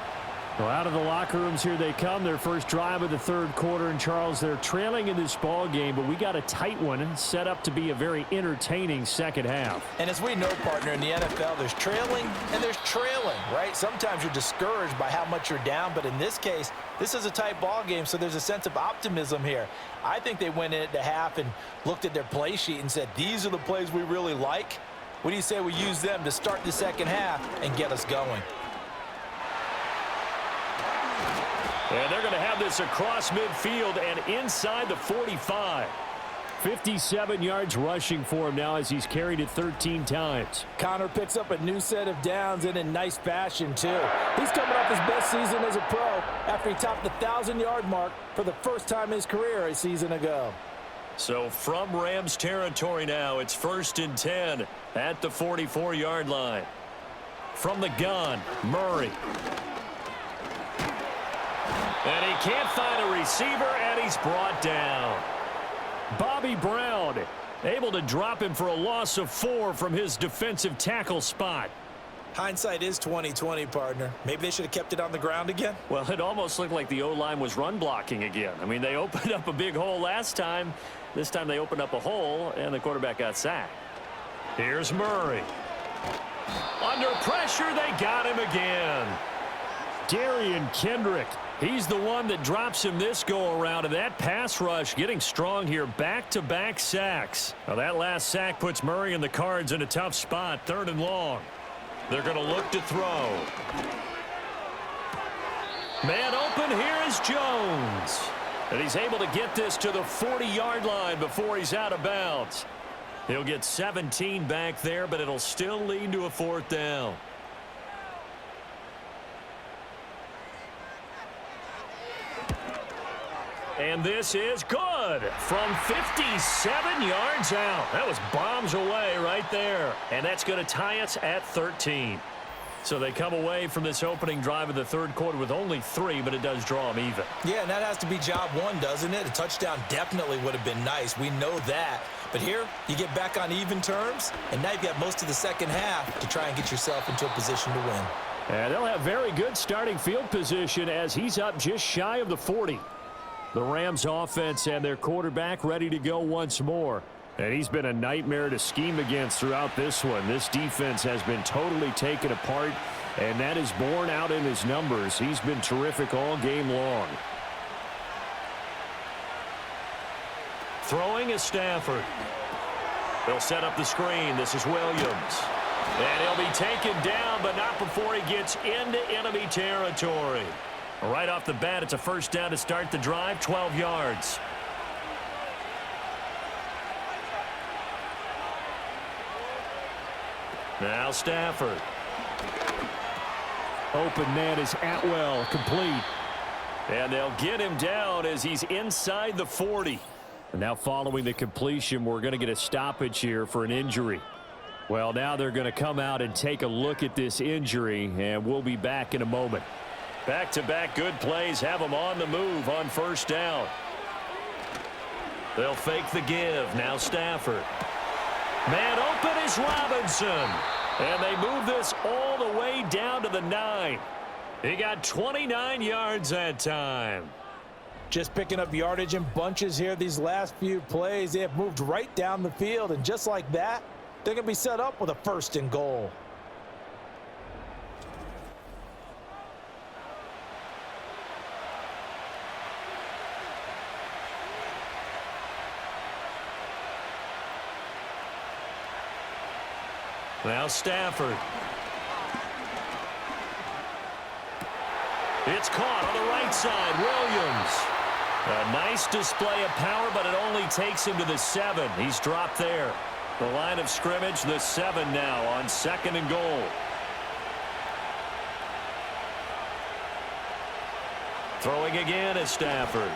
Well, out of the locker rooms here they come. Their first drive of the third quarter. And, Charles, they're trailing in this ball game, but we got a tight one and set up to be a very entertaining second half. And as we know, partner, in the NFL, there's trailing and there's trailing, right? Sometimes you're discouraged by how much you're down, but in this case, this is a tight ball game, so there's a sense of optimism here. I think they went in at the half and looked at their play sheet and said, these are the plays we really like. What do you say we use them to start the second half and get us going? And they're going to have this across midfield and inside the 45. 57 yards rushing for him now as he's carried it 13 times. Connor picks up a new set of downs and in nice fashion, too. He's coming off his best season as a pro after he topped the 1,000-yard mark for the first time in his career a season ago. So from Rams territory now, it's 1st and 10 at the 44-yard line. From the gun, Murray. And he can't find a receiver, and he's brought down. Bobby Brown able to drop him for a loss of 4 from his defensive tackle spot. Hindsight is 20/20, partner. Maybe they should have kept it on the ground again. Well, it almost looked like the O-line was run blocking again. I mean, they opened up a big hole last time. This time they opened up a hole, and the quarterback got sacked. Here's Murray. Under pressure, they got him again. Darian Kendrick. He's the one that drops him this go-around, and that pass rush getting strong here. Back-to-back sacks. Now, that last sack puts Murray and the Cards in a tough spot. 3rd and long. They're going to look to throw. Man open, here is Jones. And he's able to get this to the 40-yard line before he's out of bounds. He'll get 17 back there, but it'll still lead to a 4th down. And this is good from 57 yards out. That was bombs away right there. And that's going to tie us at 13. So they come away from this opening drive of the 3rd quarter with only 3, but it does draw them even. Yeah, and that has to be job 1, doesn't it? A touchdown definitely would have been nice. We know that. But here, you get back on even terms, and now you've got most of the second half to try and get yourself into a position to win. And they'll have very good starting field position as he's up just shy of the 40. The Rams offense and their quarterback ready to go once more. And he's been a nightmare to scheme against throughout this one. This defense has been totally taken apart, and that is borne out in his numbers. He's been terrific all game long. Throwing is Stafford. They'll set up the screen. This is Williams. And he'll be taken down, but not before he gets into enemy territory. Right off the bat, it's a 1st down to start the drive, 12 yards. Now Stafford. Open man is Atwell, complete. And they'll get him down as he's inside the 40. And now following the completion, we're going to get a stoppage here for an injury. Well, now they're going to come out and take a look at this injury, and we'll be back in a moment. Back-to-back good plays have them on the move on 1st down. They'll fake the give. Now Stafford. Man open is Robinson. And they move this all the way down to the 9. He got 29 yards that time. Just picking up yardage in bunches here these last few plays. They have moved right down the field, and just like that, they're going to be set up with a 1st and goal. Now Stafford. It's caught on the right side. Williams. A nice display of power, but it only takes him to the 7. He's dropped there. The line of scrimmage, the 7 now on 2nd and goal. Throwing again is Stafford.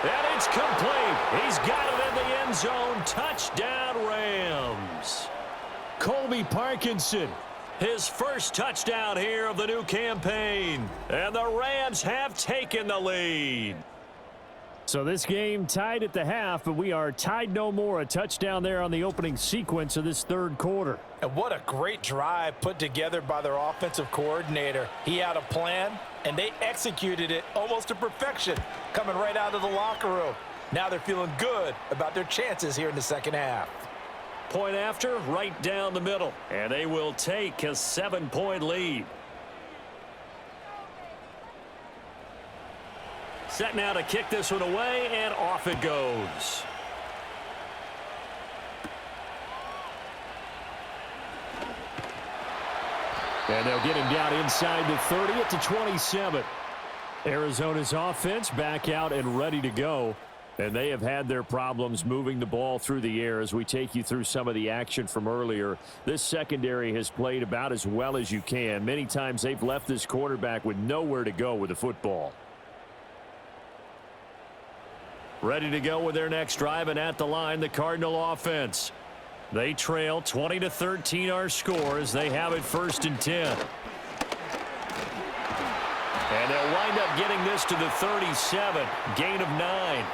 And it's complete. He's got it in the end zone. Touchdown, Rams. Colby Parkinson, his 1st touchdown here of the new campaign. And the Rams have taken the lead. So this game tied at the half, but we are tied no more. A touchdown there on the opening sequence of this 3rd quarter. And what a great drive put together by their offensive coordinator. He had a plan, and they executed it almost to perfection, coming right out of the locker room. Now they're feeling good about their chances here in the second half. Point after, right down the middle. And they will take a 7-point lead. Set now to kick this one away, and off it goes. And they'll get him down inside the 30 at the 27. Arizona's offense back out and ready to go. And they have had their problems moving the ball through the air as we take you through some of the action from earlier. This secondary has played about as well as you can. Many times they've left this quarterback with nowhere to go with the football. Ready to go with their next drive, and at the line, the Cardinal offense. They trail 20-13 our score as they have it 1st and 10. And they'll wind wind up getting this to the 37. Gain of 9.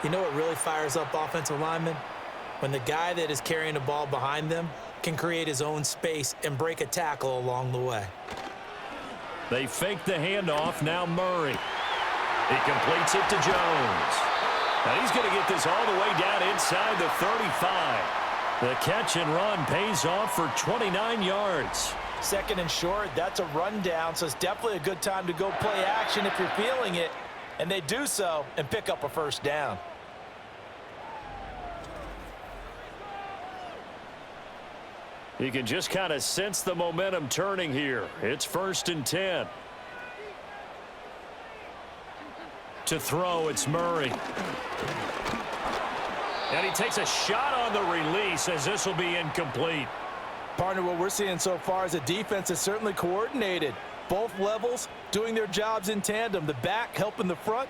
You know what really fires up offensive linemen? When the guy that is carrying the ball behind them can create his own space and break a tackle along the way. They fake the handoff. Now Murray. He completes it to Jones. Now he's going to get this all the way down inside the 35. The catch and run pays off for 29 yards. Second and short, that's a rundown, so it's definitely a good time to go play action if you're feeling it. And they do so and pick up a first down. You can just kind of sense the momentum turning here. It's 1st and 10. To throw, it's Murray. And he takes a shot on the release as this will be incomplete. Partner, what we're seeing so far is a defense is certainly coordinated. Both levels doing their jobs in tandem. The back helping the front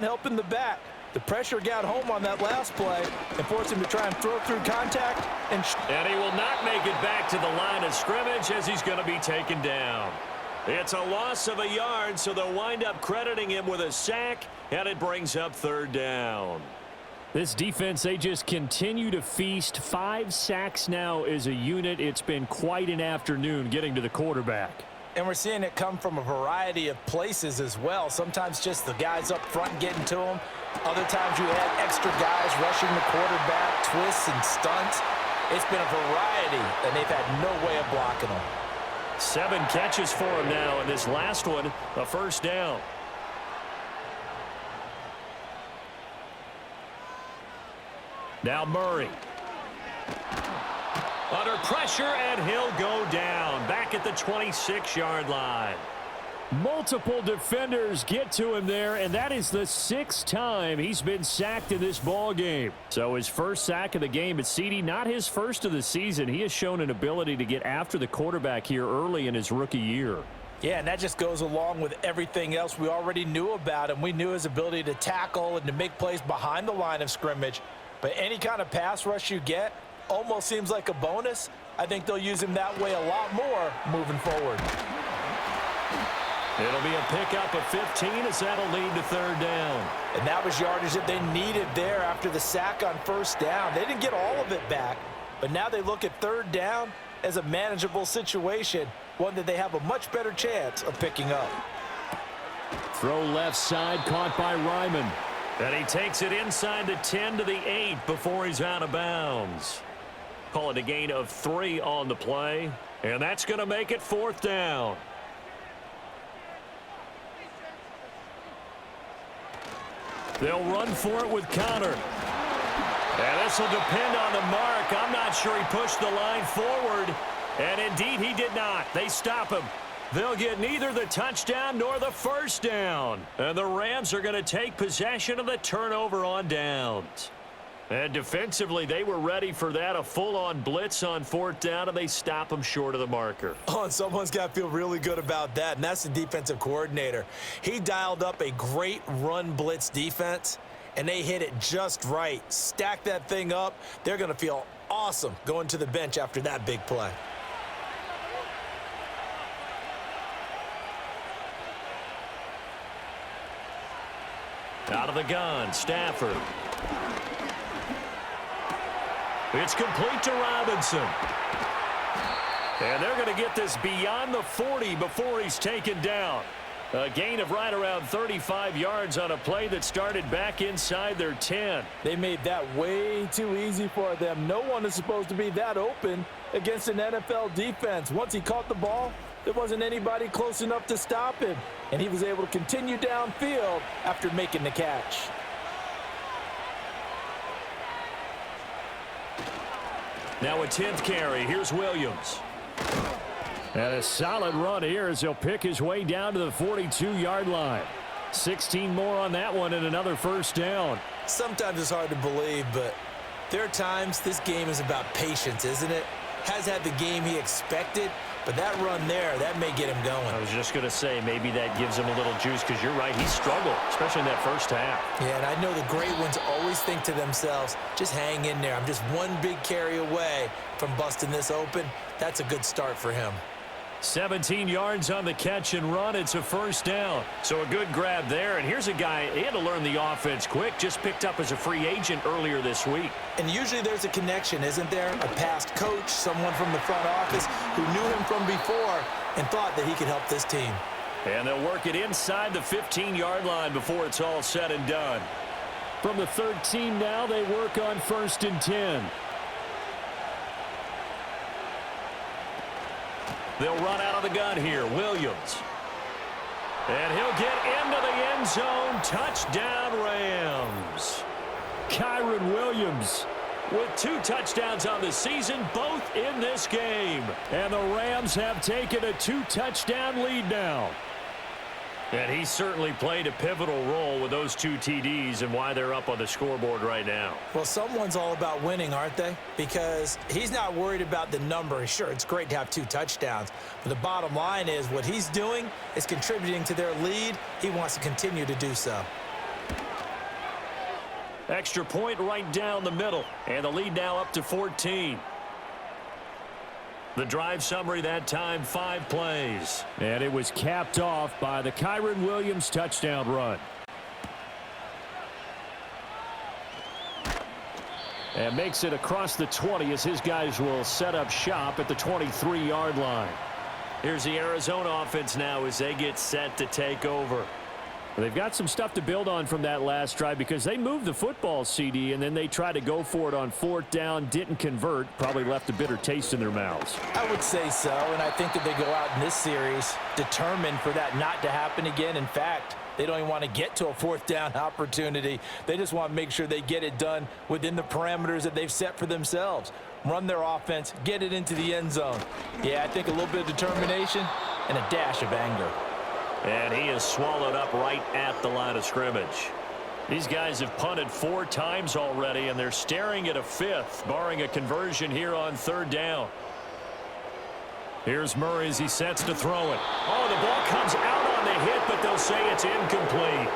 helping the back. The pressure got home on that last play and forced him to try and throw through contact. And he will not make it back to the line of scrimmage as he's going to be taken down. It's a loss of a yard, so they'll wind up crediting him with a sack, and it brings up 3rd down. This defense, they just continue to feast. 5 sacks now as a unit. It's been quite an afternoon getting to the quarterback. And we're seeing it come from a variety of places as well. Sometimes just the guys up front getting to them. Other times you had extra guys rushing the quarterback, twists and stunts. It's been a variety, and they've had no way of blocking them. 7 catches for him now, and this last one, a first down. Now Murray. Under pressure, and he'll go down. Back at the 26-yard line. Multiple defenders get to him there, and that is the 6th time he's been sacked in this ball game. So his first sack of the game at CD, not his first of the season. He has shown an ability to get after the quarterback here early in his rookie year. Yeah, and that just goes along with everything else we already knew about him. We knew his ability to tackle and to make plays behind the line of scrimmage. But any kind of pass rush you get almost seems like a bonus. I think they'll use him that way a lot more moving forward. It'll be a pickup of 15 as that'll lead to 3rd down. And that was yardage that they needed there after the sack on 1st down. They didn't get all of it back, but now they look at 3rd down as a manageable situation, one that they have a much better chance of picking up. Throw left side, caught by Ryman. And he takes it inside the 10 to the 8 before he's out of bounds. Call it a gain of 3 on the play, and that's going to make it 4th down. They'll run for it with Connor. And this will depend on the mark. I'm not sure he pushed the line forward. And indeed, he did not. They stop him. They'll get neither the touchdown nor the first down. And the Rams are going to take possession of the turnover on downs. And defensively, they were ready for that, a full-on blitz on 4th down, and they stop them short of the marker. Oh, and someone's got to feel really good about that, and that's the defensive coordinator. He dialed up a great run blitz defense, and they hit it just right. Stack that thing up. They're going to feel awesome going to the bench after that big play. Out of the gun, Stafford. It's complete to Robinson. And they're going to get this beyond the 40 before he's taken down. A gain of right around 35 yards on a play that started back inside their 10. They made that way too easy for them. No one is supposed to be that open against an NFL defense. Once he caught the ball, there wasn't anybody close enough to stop him. And he was able to continue downfield after making the catch. Now a 10th carry. Here's Williams. And a solid run here as he'll pick his way down to the 42-yard line. 16 more on that one and another first down. Sometimes it's hard to believe, but there are times this game is about patience, isn't it? Has had the game he expected, but that run there, that may get him going. I was just going to say maybe that gives him a little juice because you're right, he struggled, especially in that first half. Yeah, and I know the great ones always think to themselves, just hang in there. I'm just one big carry away from busting this open. That's a good start for him. 17 yards on the catch and run. It's a first down. So a good grab there. And here's a guy, he had to learn the offense quick, just picked up as a free agent earlier this week. And usually there's a connection, isn't there? A past coach, someone from the front office who knew him from before and thought that he could help this team. And they'll work it inside the 15-yard line before it's all said and done. From the 13 now, they work on 1st and 10. They'll run out of the gun here. Williams. And he'll get into the end zone. Touchdown, Rams. Kyren Williams With 2 touchdowns on the season, both in this game. And the Rams have taken a 2-touchdown lead now. And he certainly played a pivotal role with those 2 TDs and why they're up on the scoreboard right now. Well, someone's all about winning, aren't they? Because he's not worried about the number. Sure, it's great to have 2 touchdowns. But the bottom line is what he's doing is contributing to their lead. He wants to continue to do so. Extra point right down the middle. And the lead now up to 14. The drive summary that time, 5 plays. And it was capped off by the Kyren Williams touchdown run. And makes it across the 20 as his guys will set up shop at the 23-yard line. Here's the Arizona offense now as they get set to take over. They've got some stuff to build on from that last drive because they moved the football, CD, and then they tried to go for it on 4th down, didn't convert, probably left a bitter taste in their mouths. I would say so, and I think that they go out in this series determined for that not to happen again. In fact, they don't even want to get to a 4th down opportunity. They just want to make sure they get it done within the parameters that they've set for themselves. Run their offense, get it into the end zone. Yeah, I think a little bit of determination and a dash of anger. And he is swallowed up right at the line of scrimmage. These guys have punted 4 times already, and they're staring at a 5th, barring a conversion here on 3rd down. Here's Murray as he sets to throw it. Oh, the ball comes out on the hit, but they'll say it's incomplete.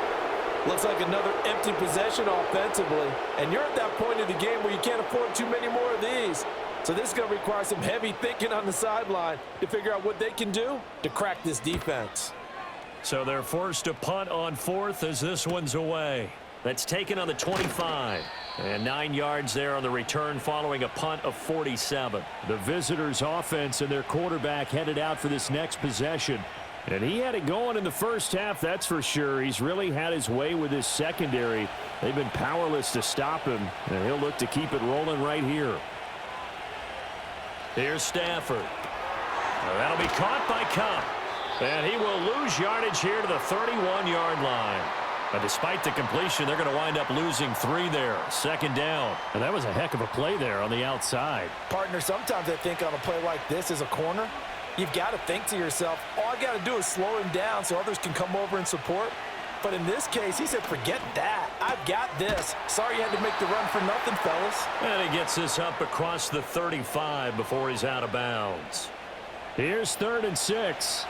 Looks like another empty possession offensively, and you're at that point of the game where you can't afford too many more of these. So this is going to require some heavy thinking on the sideline to figure out what they can do to crack this defense. So they're forced to punt on 4th as this one's away. That's taken on the 25. And 9 yards there on the return following a punt of 47. The visitors' offense and their quarterback headed out for this next possession. And he had it going in the first half, that's for sure. He's really had his way with his secondary. They've been powerless to stop him, and he'll look to keep it rolling right here. Here's Stafford. That'll be caught by Cup. And he will lose yardage here to the 31-yard line. But despite the completion, they're going to wind up losing 3 there. 2nd down. And that was a heck of a play there on the outside. Partner, sometimes I think on a play like this as a corner, you've got to think to yourself, all I got to do is slow him down so others can come over and support. But in this case, he said, forget that. I've got this. Sorry you had to make the run for nothing, fellas. And he gets this up across the 35 before he's out of bounds. Here's 3rd and 6.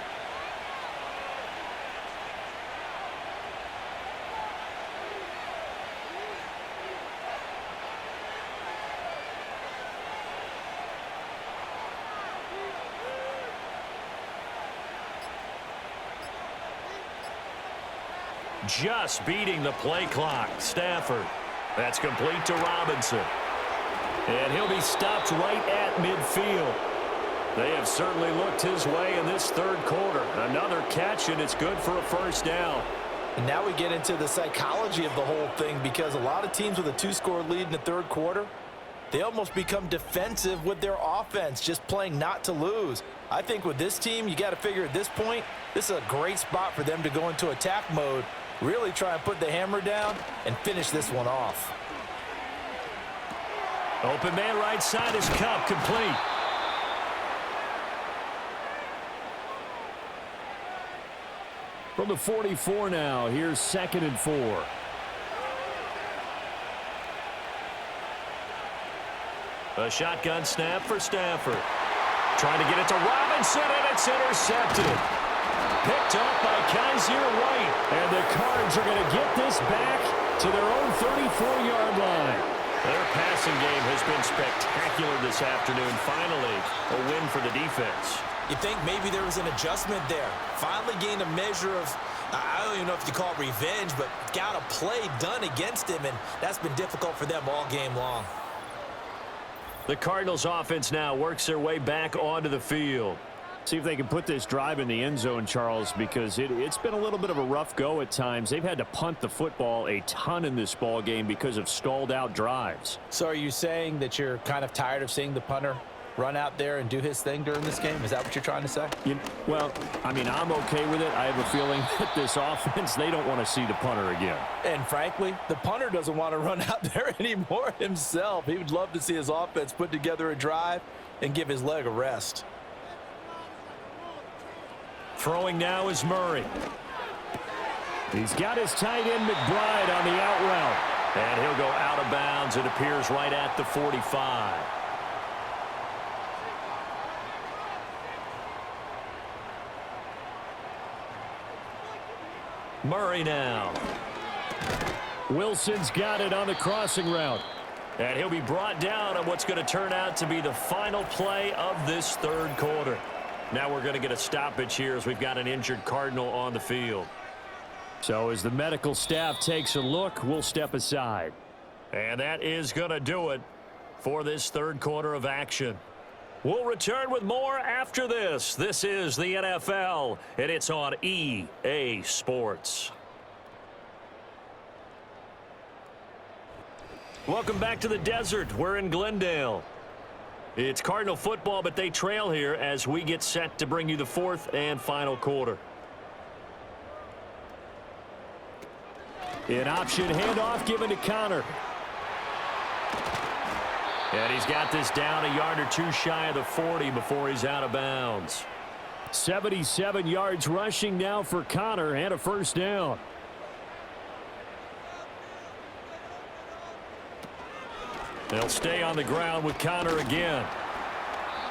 Just beating the play clock. Stafford. That's complete to Robinson. And he'll be stopped right at midfield. They have certainly looked his way in this 3rd quarter. Another catch, and it's good for a 1st down. And now we get into the psychology of the whole thing, because a lot of teams with a 2-score lead in the 3rd quarter, they almost become defensive with their offense, just playing not to lose. I think with this team, you got to figure at this point, this is a great spot for them to go into attack mode, really try and put the hammer down and finish this one off. Open man right side is Cup, complete. From the 44 now, here's 2nd and 4. A shotgun snap for Stafford. Trying to get it to Robinson, and it's intercepted. Picked up by Kaiser White. And the Cards are going to get this back to their own 34-yard line. Their passing game has been spectacular this afternoon. Finally, a win for the defense. You think maybe there was an adjustment there. Finally gained a measure of, I don't even know if you call it revenge, but got a play done against him, and that's been difficult for them all game long. The Cardinals offense now works their way back onto the field. See if they can put this drive in the end zone, Charles, because it's been a little bit of a rough go at times. They've had to punt the football a ton in this ball game because of stalled out drives. So are you saying that you're kind of tired of seeing the punter run out there and do his thing during this game? Is that what you're trying to say? Well, I mean, I'm okay with it. I have a feeling that this offense, they don't want to see the punter again. And frankly, the punter doesn't want to run out there anymore himself. He would love to see his offense put together a drive and give his leg a rest. Throwing now is Murray. He's got his tight end McBride on the out route. And he'll go out of bounds. It appears right at the 45. Murray now. Wilson's got it on the crossing route. And he'll be brought down on what's going to turn out to be the final play of this third quarter. Now we're going to get a stoppage here as we've got an injured Cardinal on the field. So as the medical staff takes a look, we'll step aside. And that is going to do it for this third quarter of action. We'll return with more after this. This is the NFL, and it's on EA Sports. Welcome back to the desert. We're in Glendale. It's Cardinal football, but they trail here as we get set to bring you the fourth and final quarter. An option handoff given to Connor. And he's got this down a yard or two shy of the 40 before he's out of bounds. 77 yards rushing now for Connor and a first down. They'll stay on the ground with Connor again.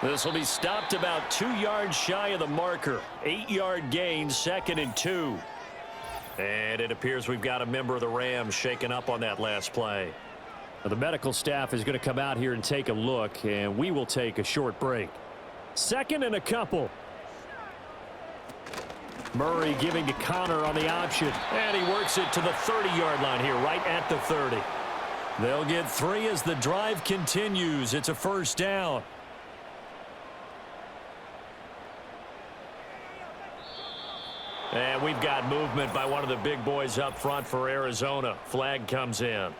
This will be stopped about 2 yards shy of the marker. 8-yard gain, 2nd and 2. And it appears we've got a member of the Rams shaken up on that last play. Now, the medical staff is going to come out here and take a look, and we will take a short break. 2nd and a couple. Murray giving to Connor on the option. And he works it to the 30-yard line here, right at the 30. They'll get 3 as the drive continues. It's a first down. And we've got movement by one of the big boys up front for Arizona. Flag comes in.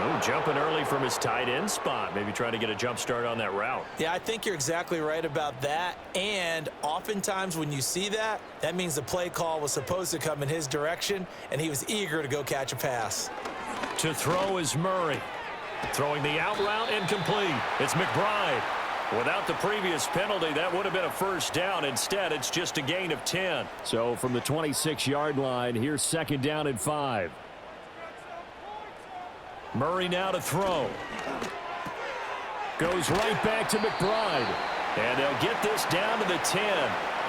Oh, jumping early from his tight end spot. Maybe trying to get a jump start on that route. Yeah, I think you're exactly right about that. And oftentimes when you see that, that means the play call was supposed to come in his direction, and he was eager to go catch a pass. To throw is Murray. Throwing the out route incomplete. It's McBride. Without the previous penalty, that would have been a first down. Instead, it's just a gain of 10. So from the 26-yard line, here's 2nd down and 5. Murray now to throw. Goes right back to McBride. And they'll get this down to the 10.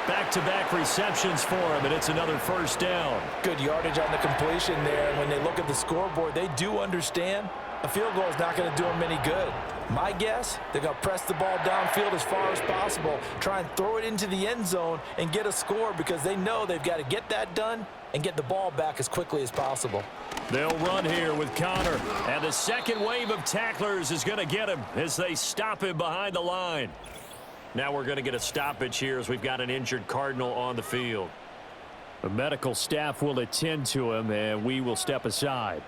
Back-to-back receptions for him, and it's another first down. Good yardage on the completion there. And when they look at the scoreboard, they do understand a field goal is not going to do them any good. My guess, they're going to press the ball downfield as far as possible, try and throw it into the end zone and get a score because they know they've got to get that done and get the ball back as quickly as possible. They'll run here with Connor, and the second wave of tacklers is going to get him as they stop him behind the line. Now we're going to get a stoppage here as we've got an injured Cardinal on the field. The medical staff will attend to him, and we will step aside.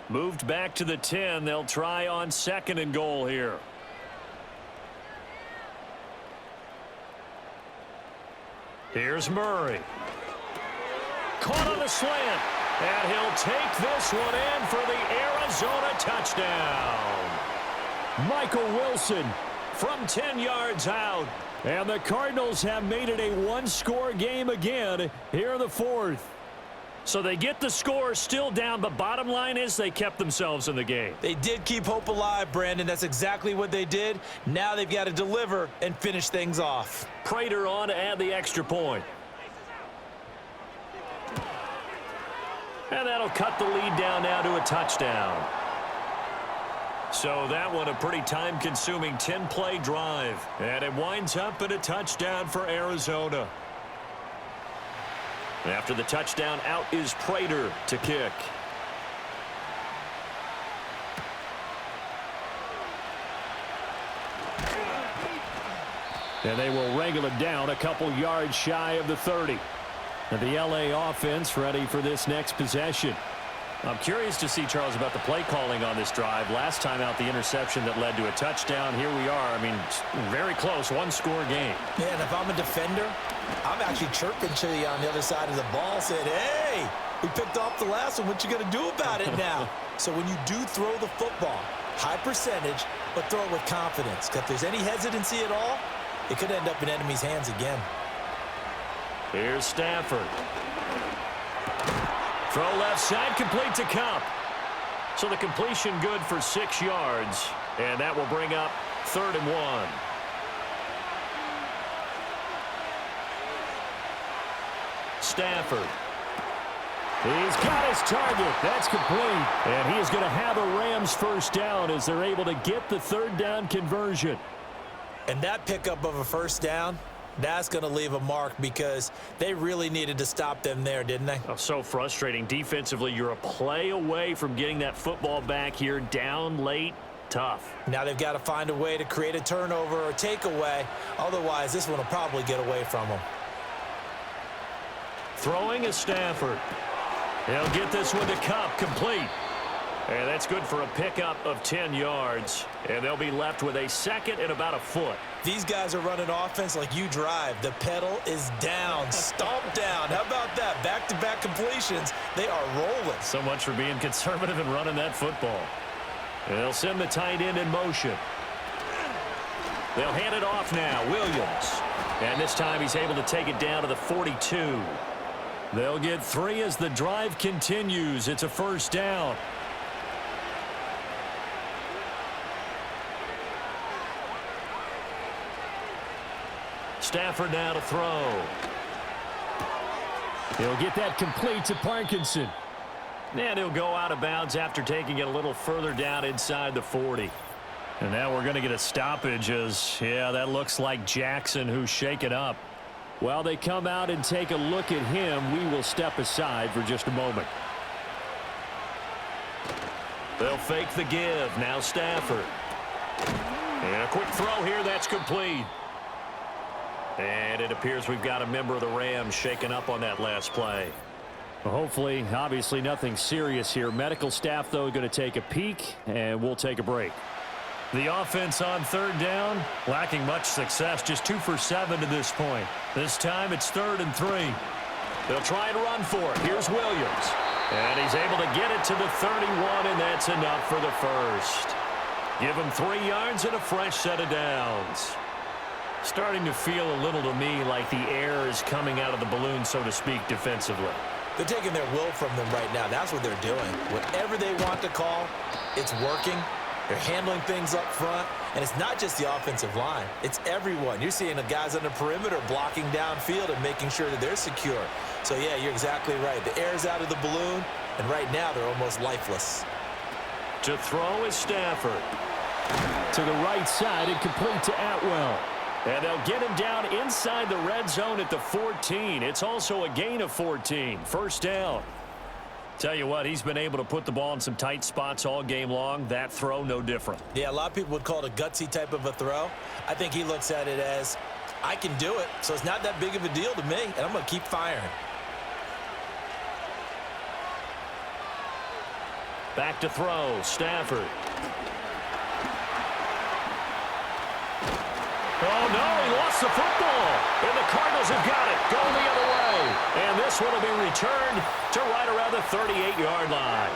Moved back to the 10. They'll try on 2nd and goal here. Here's Murray. Caught on the slant. And he'll take this one in for the Arizona touchdown. Michael Wilson from 10 yards out. And the Cardinals have made it a one-score game again here in the fourth. So they get the score still down, but bottom line is they kept themselves in the game. They did keep hope alive, Brandon. That's exactly what they did. Now they've got to deliver and finish things off. Prater on to add the extra point. And that'll cut the lead down now to a touchdown. So that one a pretty time-consuming 10-play drive. And it winds up in a touchdown for Arizona. After the touchdown, out is Prater to kick. And they will wrangle it down a couple yards shy of the 30. And the LA offense ready for this next possession. I'm curious to see, Charles, about the play calling on this drive. Last time out, the interception that led to a touchdown. Here we are. I mean, very close, one-score game. Yeah, and if I'm a defender, I'm actually chirping to you on the other side of the ball, saying, hey, we picked off the last one. What you going to do about it now? So when you do throw the football, high percentage, but throw it with confidence. Because if there's any hesitancy at all, it could end up in enemy's hands again. Here's Stafford. Throw left side, complete to Cup. So the completion good for 6 yards. And that will bring up 3rd and 1. Stafford. He's got his target. That's complete. And he is going to have a Rams first down as they're able to get the 3rd down conversion. And that pickup of a first down, that's going to leave a mark because they really needed to stop them there, didn't they? Oh, so frustrating. Defensively, you're a play away from getting that football back here down late. Tough. Now they've got to find a way to create a turnover or takeaway. Otherwise, this one will probably get away from them. Throwing is Stafford. He'll get this one to Cup, complete. And that's good for a pickup of 10 yards. And they'll be left with a 2nd and about a foot. These guys are running offense like you drive. The pedal is down, stomp down. How about that? Back-to-back completions. They are rolling. So much for being conservative and running that football. And they'll send the tight end in motion. They'll hand it off now, Williams. And this time he's able to take it down to the 42. They'll get 3 as the drive continues. It's a first down. Stafford now to throw. He'll get that complete to Parkinson. And he'll go out of bounds after taking it a little further down inside the 40. And now we're going to get a stoppage as, yeah, that looks like Jackson who's shaken up. While they come out and take a look at him, we will step aside for just a moment. They'll fake the give. Now Stafford. And a quick throw here. That's complete. And it appears we've got a member of the Rams shaken up on that last play. Well, hopefully, obviously nothing serious here. Medical staff, though, going to take a peek, and we'll take a break. The offense on 3rd down, lacking much success, just 2 for 7 to this point. This time it's 3rd and 3. They'll try and run for it. Here's Williams. And he's able to get it to the 31, and that's enough for the first. Give him 3 yards and a fresh set of downs. Starting to feel a little to me like the air is coming out of the balloon, so to speak, defensively. They're taking their will from them right now. That's what they're doing. Whatever they want to call, it's working. They're handling things up front. And it's not just the offensive line. It's everyone. You're seeing the guys on the perimeter blocking downfield and making sure that they're secure. So, yeah, you're exactly right. The air's out of the balloon, and right now they're almost lifeless. To throw is Stafford. To the right side and complete to Atwell. And they'll get him down inside the red zone at the 14. It's also a gain of 14. First down. Tell you what, he's been able to put the ball in some tight spots all game long. That throw, no different. Yeah, a lot of people would call it a gutsy type of a throw. I think he looks at it as, I can do it, so it's not that big of a deal to me, and I'm going to keep firing. Back to throw, Stafford. Oh, no, he lost the football. And the Cardinals have got it, going the other way. And this one will be returned to right around the 38-yard line.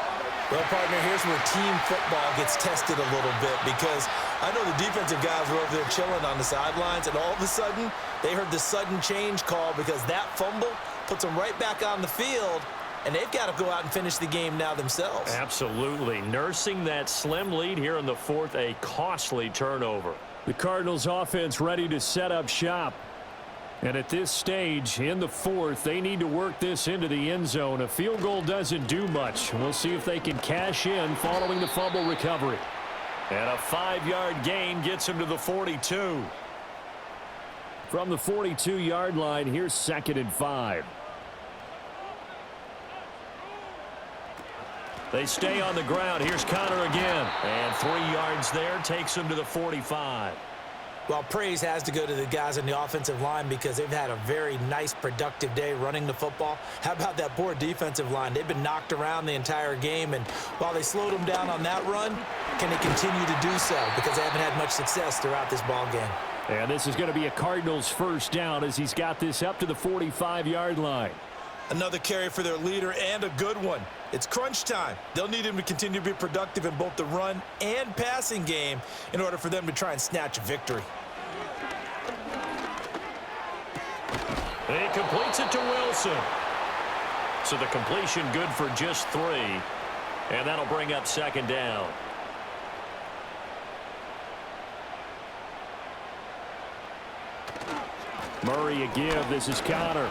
Well, partner, here's where team football gets tested a little bit because I know the defensive guys were over there chilling on the sidelines, and all of a sudden, they heard the sudden change call because that fumble puts them right back on the field, and they've got to go out and finish the game now themselves. Absolutely. Nursing that slim lead here in the 4th, a costly turnover. The Cardinals offense ready to set up shop. And at this stage, in the 4th, they need to work this into the end zone. A field goal doesn't do much. We'll see if they can cash in following the fumble recovery. And a 5-yard gain gets him to the 42. From the 42-yard line, here's 2nd and 5. They stay on the ground. Here's Connor again. And 3 yards there takes him to the 45. Well, praise has to go to the guys on the offensive line because they've had a very nice, productive day running the football. How about that poor defensive line? They've been knocked around the entire game, and while they slowed them down on that run, can they continue to do so? Because they haven't had much success throughout this ball game. And this is going to be a Cardinals first down as he's got this up to the 45-yard line. Another carry for their leader and a good one. It's crunch time. They'll need him to continue to be productive in both the run and passing game in order for them to try and snatch a victory. He completes it to Wilson. So the completion good for just 3. And that'll bring up 2nd down. Murray a give. This is Connor.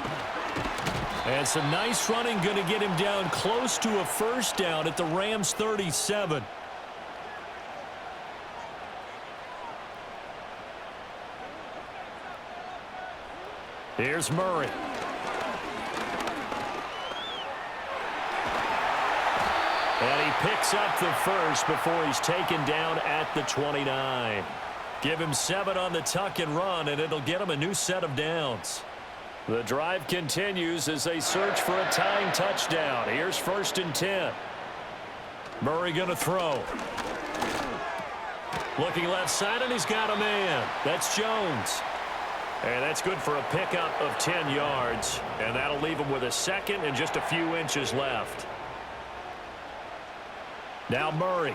And some nice running going to get him down close to a first down at the Rams 37. Here's Murray. And he picks up the first before he's taken down at the 29. Give him 7 on the tuck and run, and it'll get him a new set of downs. The drive continues as they search for a tying touchdown. Here's 1st and 10. Murray going to throw. Looking left side, and he's got a man. That's Jones. And that's good for a pickup of 10 yards. And that'll leave him with a 2nd and just a few inches left. Now Murray.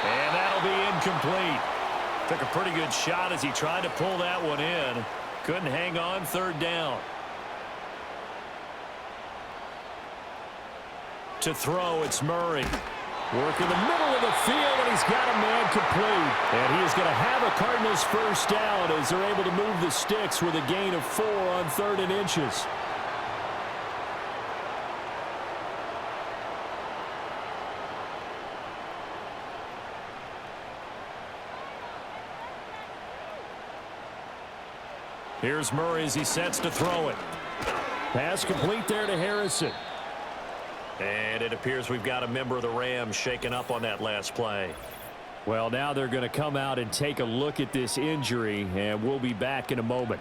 And that'll be incomplete. Took a pretty good shot as he tried to pull that one in. Couldn't hang on. 3rd down. To throw, it's Murray. Work in the middle of the field, and he's got a man complete. And he is going to have a Cardinals first down as they're able to move the sticks with a gain of 4 on 3rd and inches. Here's Murray as he sets to throw it. Pass complete there to Harrison. And it appears we've got a member of the Rams shaken up on that last play. Well, now they're going to come out and take a look at this injury, and we'll be back in a moment.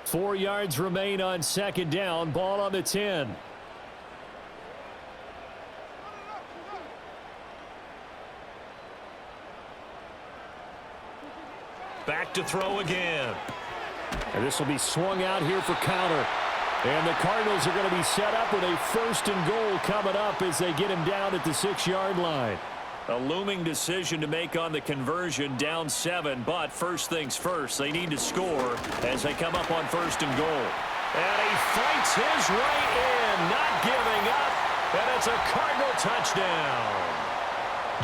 4 yards remain on 2nd down. Ball on the 10. Back to throw again. And this will be swung out here for counter. And the Cardinals are going to be set up with a 1st and goal coming up as they get him down at the 6-yard line. A looming decision to make on the conversion, down 7. But first things first, they need to score as they come up on 1st and goal. And he fights his way in, not giving up. And it's a Cardinal touchdown.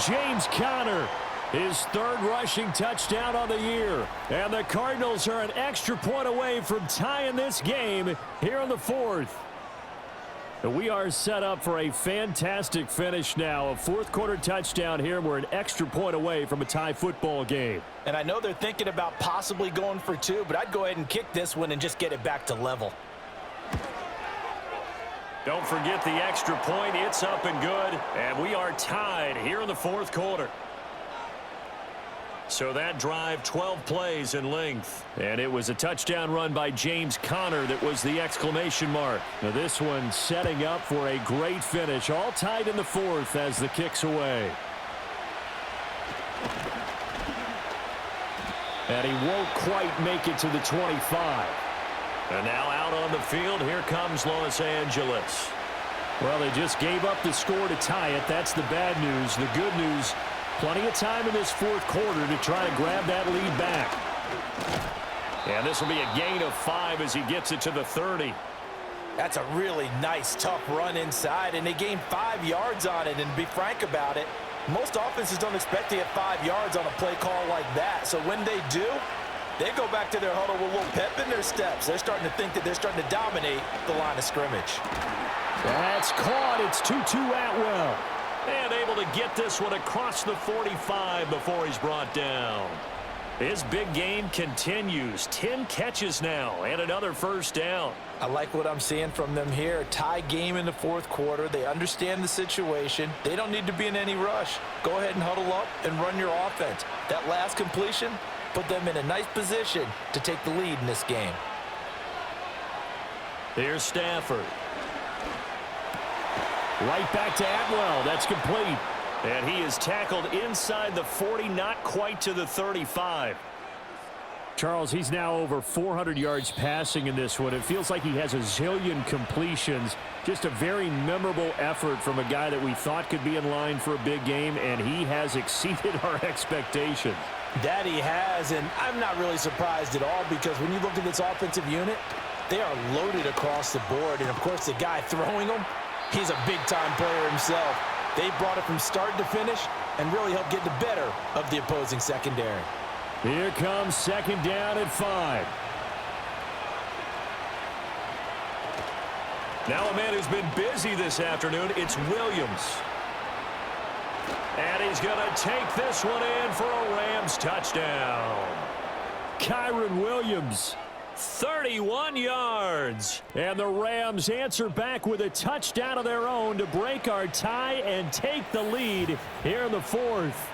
James Conner, his 3rd rushing touchdown on the year. And the Cardinals are an extra point away from tying this game here in the 4th. We are set up for a fantastic finish now. A 4th quarter touchdown here. We're an extra point away from a tie football game. And I know they're thinking about possibly going for 2, but I'd go ahead and kick this one and just get it back to level. Don't forget the extra point. It's up and good. And we are tied here in the 4th quarter. So that drive, 12 plays in length. And it was a touchdown run by James Conner that was the exclamation mark. Now this one setting up for a great finish. All tied in the 4th as the kick's away. And he won't quite make it to the 25. And now out on the field, here comes Los Angeles. Well, they just gave up the score to tie it. That's the bad news. The good news, plenty of time in this 4th quarter to try to grab that lead back. And this will be a gain of 5 as he gets it to the 30. That's a really nice, tough run inside, and they gained 5 yards on it. And to be frank about it, most offenses don't expect to get 5 yards on a play call like that. So when they do, they go back to their huddle with a little pep in their steps. They're starting to think that they're starting to dominate the line of scrimmage. That's caught. It's 2-2 Atwell. And able to get this one across the 45 before he's brought down. His big game continues. 10 catches now and another first down. I like what I'm seeing from them here. Tie game in the fourth quarter. They understand the situation. They don't need to be in any rush. Go ahead and huddle up and run your offense. That last completion put them in a nice position to take the lead in this game. Here's Stafford. Right back to Atwell. That's complete. And he is tackled inside the 40, not quite to the 35. Charles, he's now over 400 yards passing in this one. It feels like he has a zillion completions. Just a very memorable effort from a guy that we thought could be in line for a big game, and he has exceeded our expectations. That he has, and I'm not really surprised at all because when you look at this offensive unit, they are loaded across the board. And, of course, the guy throwing them, he's a big-time player himself. They brought it from start to finish and really helped get the better of the opposing secondary. Here comes second down at 5. Now a man who's been busy this afternoon, it's Williams. And he's going to take this one in for a Rams touchdown. Kyron Williams. 31 yards. And the Rams answer back with a touchdown of their own to break our tie and take the lead here in the fourth.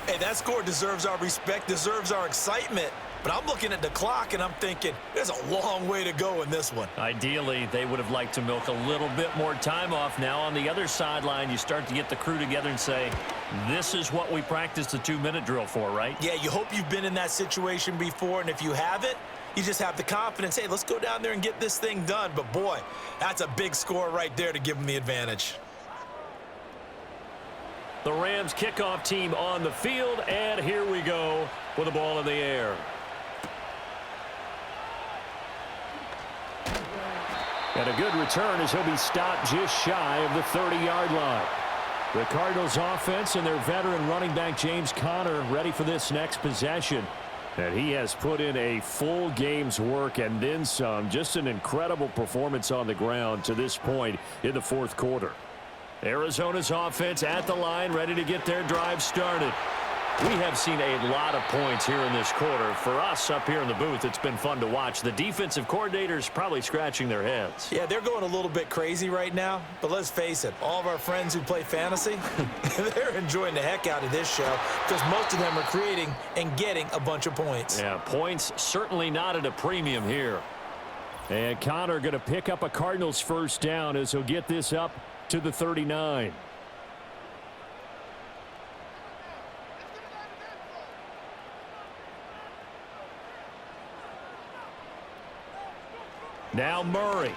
Hey, that score deserves our respect, deserves our excitement. But I'm looking at the clock, and I'm thinking there's a long way to go in this one. Ideally, they would have liked to milk a little bit more time off. Now on the other sideline, you start to get the crew together and say, this is what we practiced the 2-minute drill for, right? Yeah, you hope you've been in that situation before, and if you haven't, you just have the confidence, hey, let's go down there and get this thing done. But, boy, that's a big score right there to give them the advantage. The Rams kickoff team on the field, and here we go with the ball in the air. And a good return as he'll be stopped just shy of the 30-yard line. The Cardinals offense and their veteran running back James Conner ready for this next possession. And he has put in a full game's work and then some. Just an incredible performance on the ground to this point in the fourth quarter. Arizona's offense at the line, ready to get their drive started. We have seen a lot of points here in this quarter. For us up here in the booth, it's been fun to watch. The defensive coordinators probably scratching their heads. Yeah, they're going a little bit crazy right now. But let's face it, all of our friends who play fantasy, they're enjoying the heck out of this show because most of them are creating and getting a bunch of points. Yeah, points certainly not at a premium here. And Conner going to pick up a Cardinals first down as he'll get this up to the 39. Now Murray.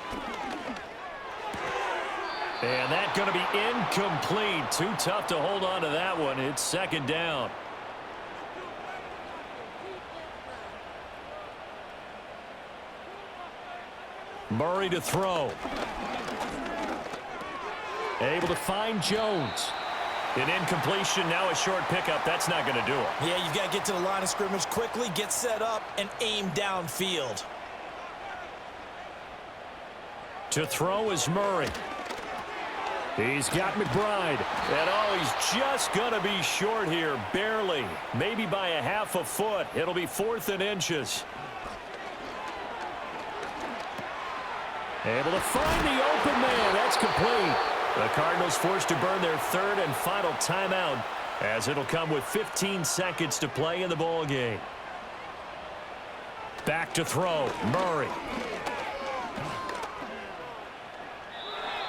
And that's going to be incomplete. Too tough to hold on to that one. It's second down. Murray to throw. Able to find Jones. An incompletion, now a short pickup. That's not going to do it. Yeah, you've got to get to the line of scrimmage quickly, get set up, and aim downfield. To throw is Murray. He's got McBride. And oh, he's just going to be short here, barely. Maybe by a half a foot. It'll be 4th and inches. Able to find the open man. That's complete. The Cardinals forced to burn their third and final timeout as it'll come with 15 seconds to play in the ball game. Back to throw. Murray.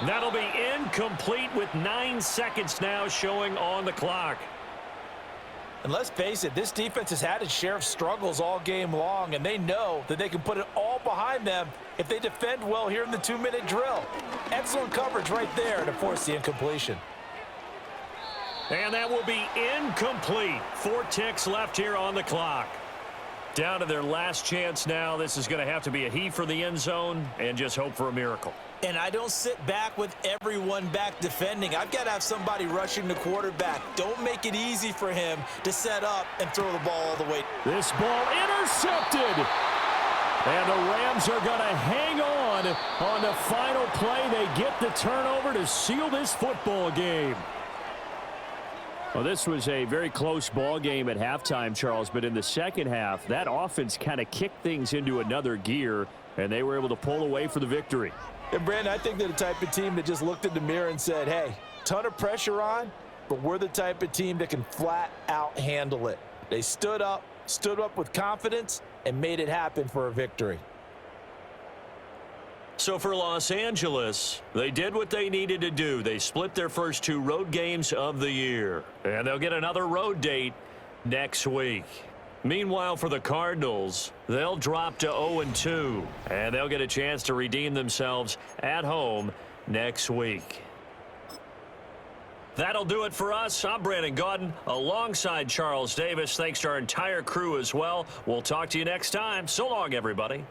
That'll be incomplete with 9 seconds now showing on the clock. And let's face it, this defense has had its share of struggles all game long, and they know that they can put it all behind them if they defend well here in the 2-minute drill. Excellent coverage right there to force the incompletion. And that will be incomplete. 4 ticks left here on the clock. Down to their last chance now. This is going to have to be a heave for the end zone and just hope for a miracle. And I don't sit back with everyone back defending. I've got to have somebody rushing the quarterback. Don't make it easy for him to set up and throw the ball all the way. This ball intercepted. And the Rams are going to hang on one. On the final play, they get the turnover to seal this football game. Well, this was a very close ball game at halftime, Charles, but in the second half, that offense kind of kicked things into another gear, and they were able to pull away for the victory. And, Brandon, I think they're the type of team that just looked in the mirror and said, hey, ton of pressure on, but we're the type of team that can flat out handle it. They stood up with confidence, and made it happen for a victory. So for Los Angeles, they did what they needed to do. They split their first 2 road games of the year, and they'll get another road date next week. Meanwhile, for the Cardinals, they'll drop to 0-2, and they'll get a chance to redeem themselves at home next week. That'll do it for us. I'm Brandon Gaudin alongside Charles Davis. Thanks to our entire crew as well. We'll talk to you next time. So long, everybody.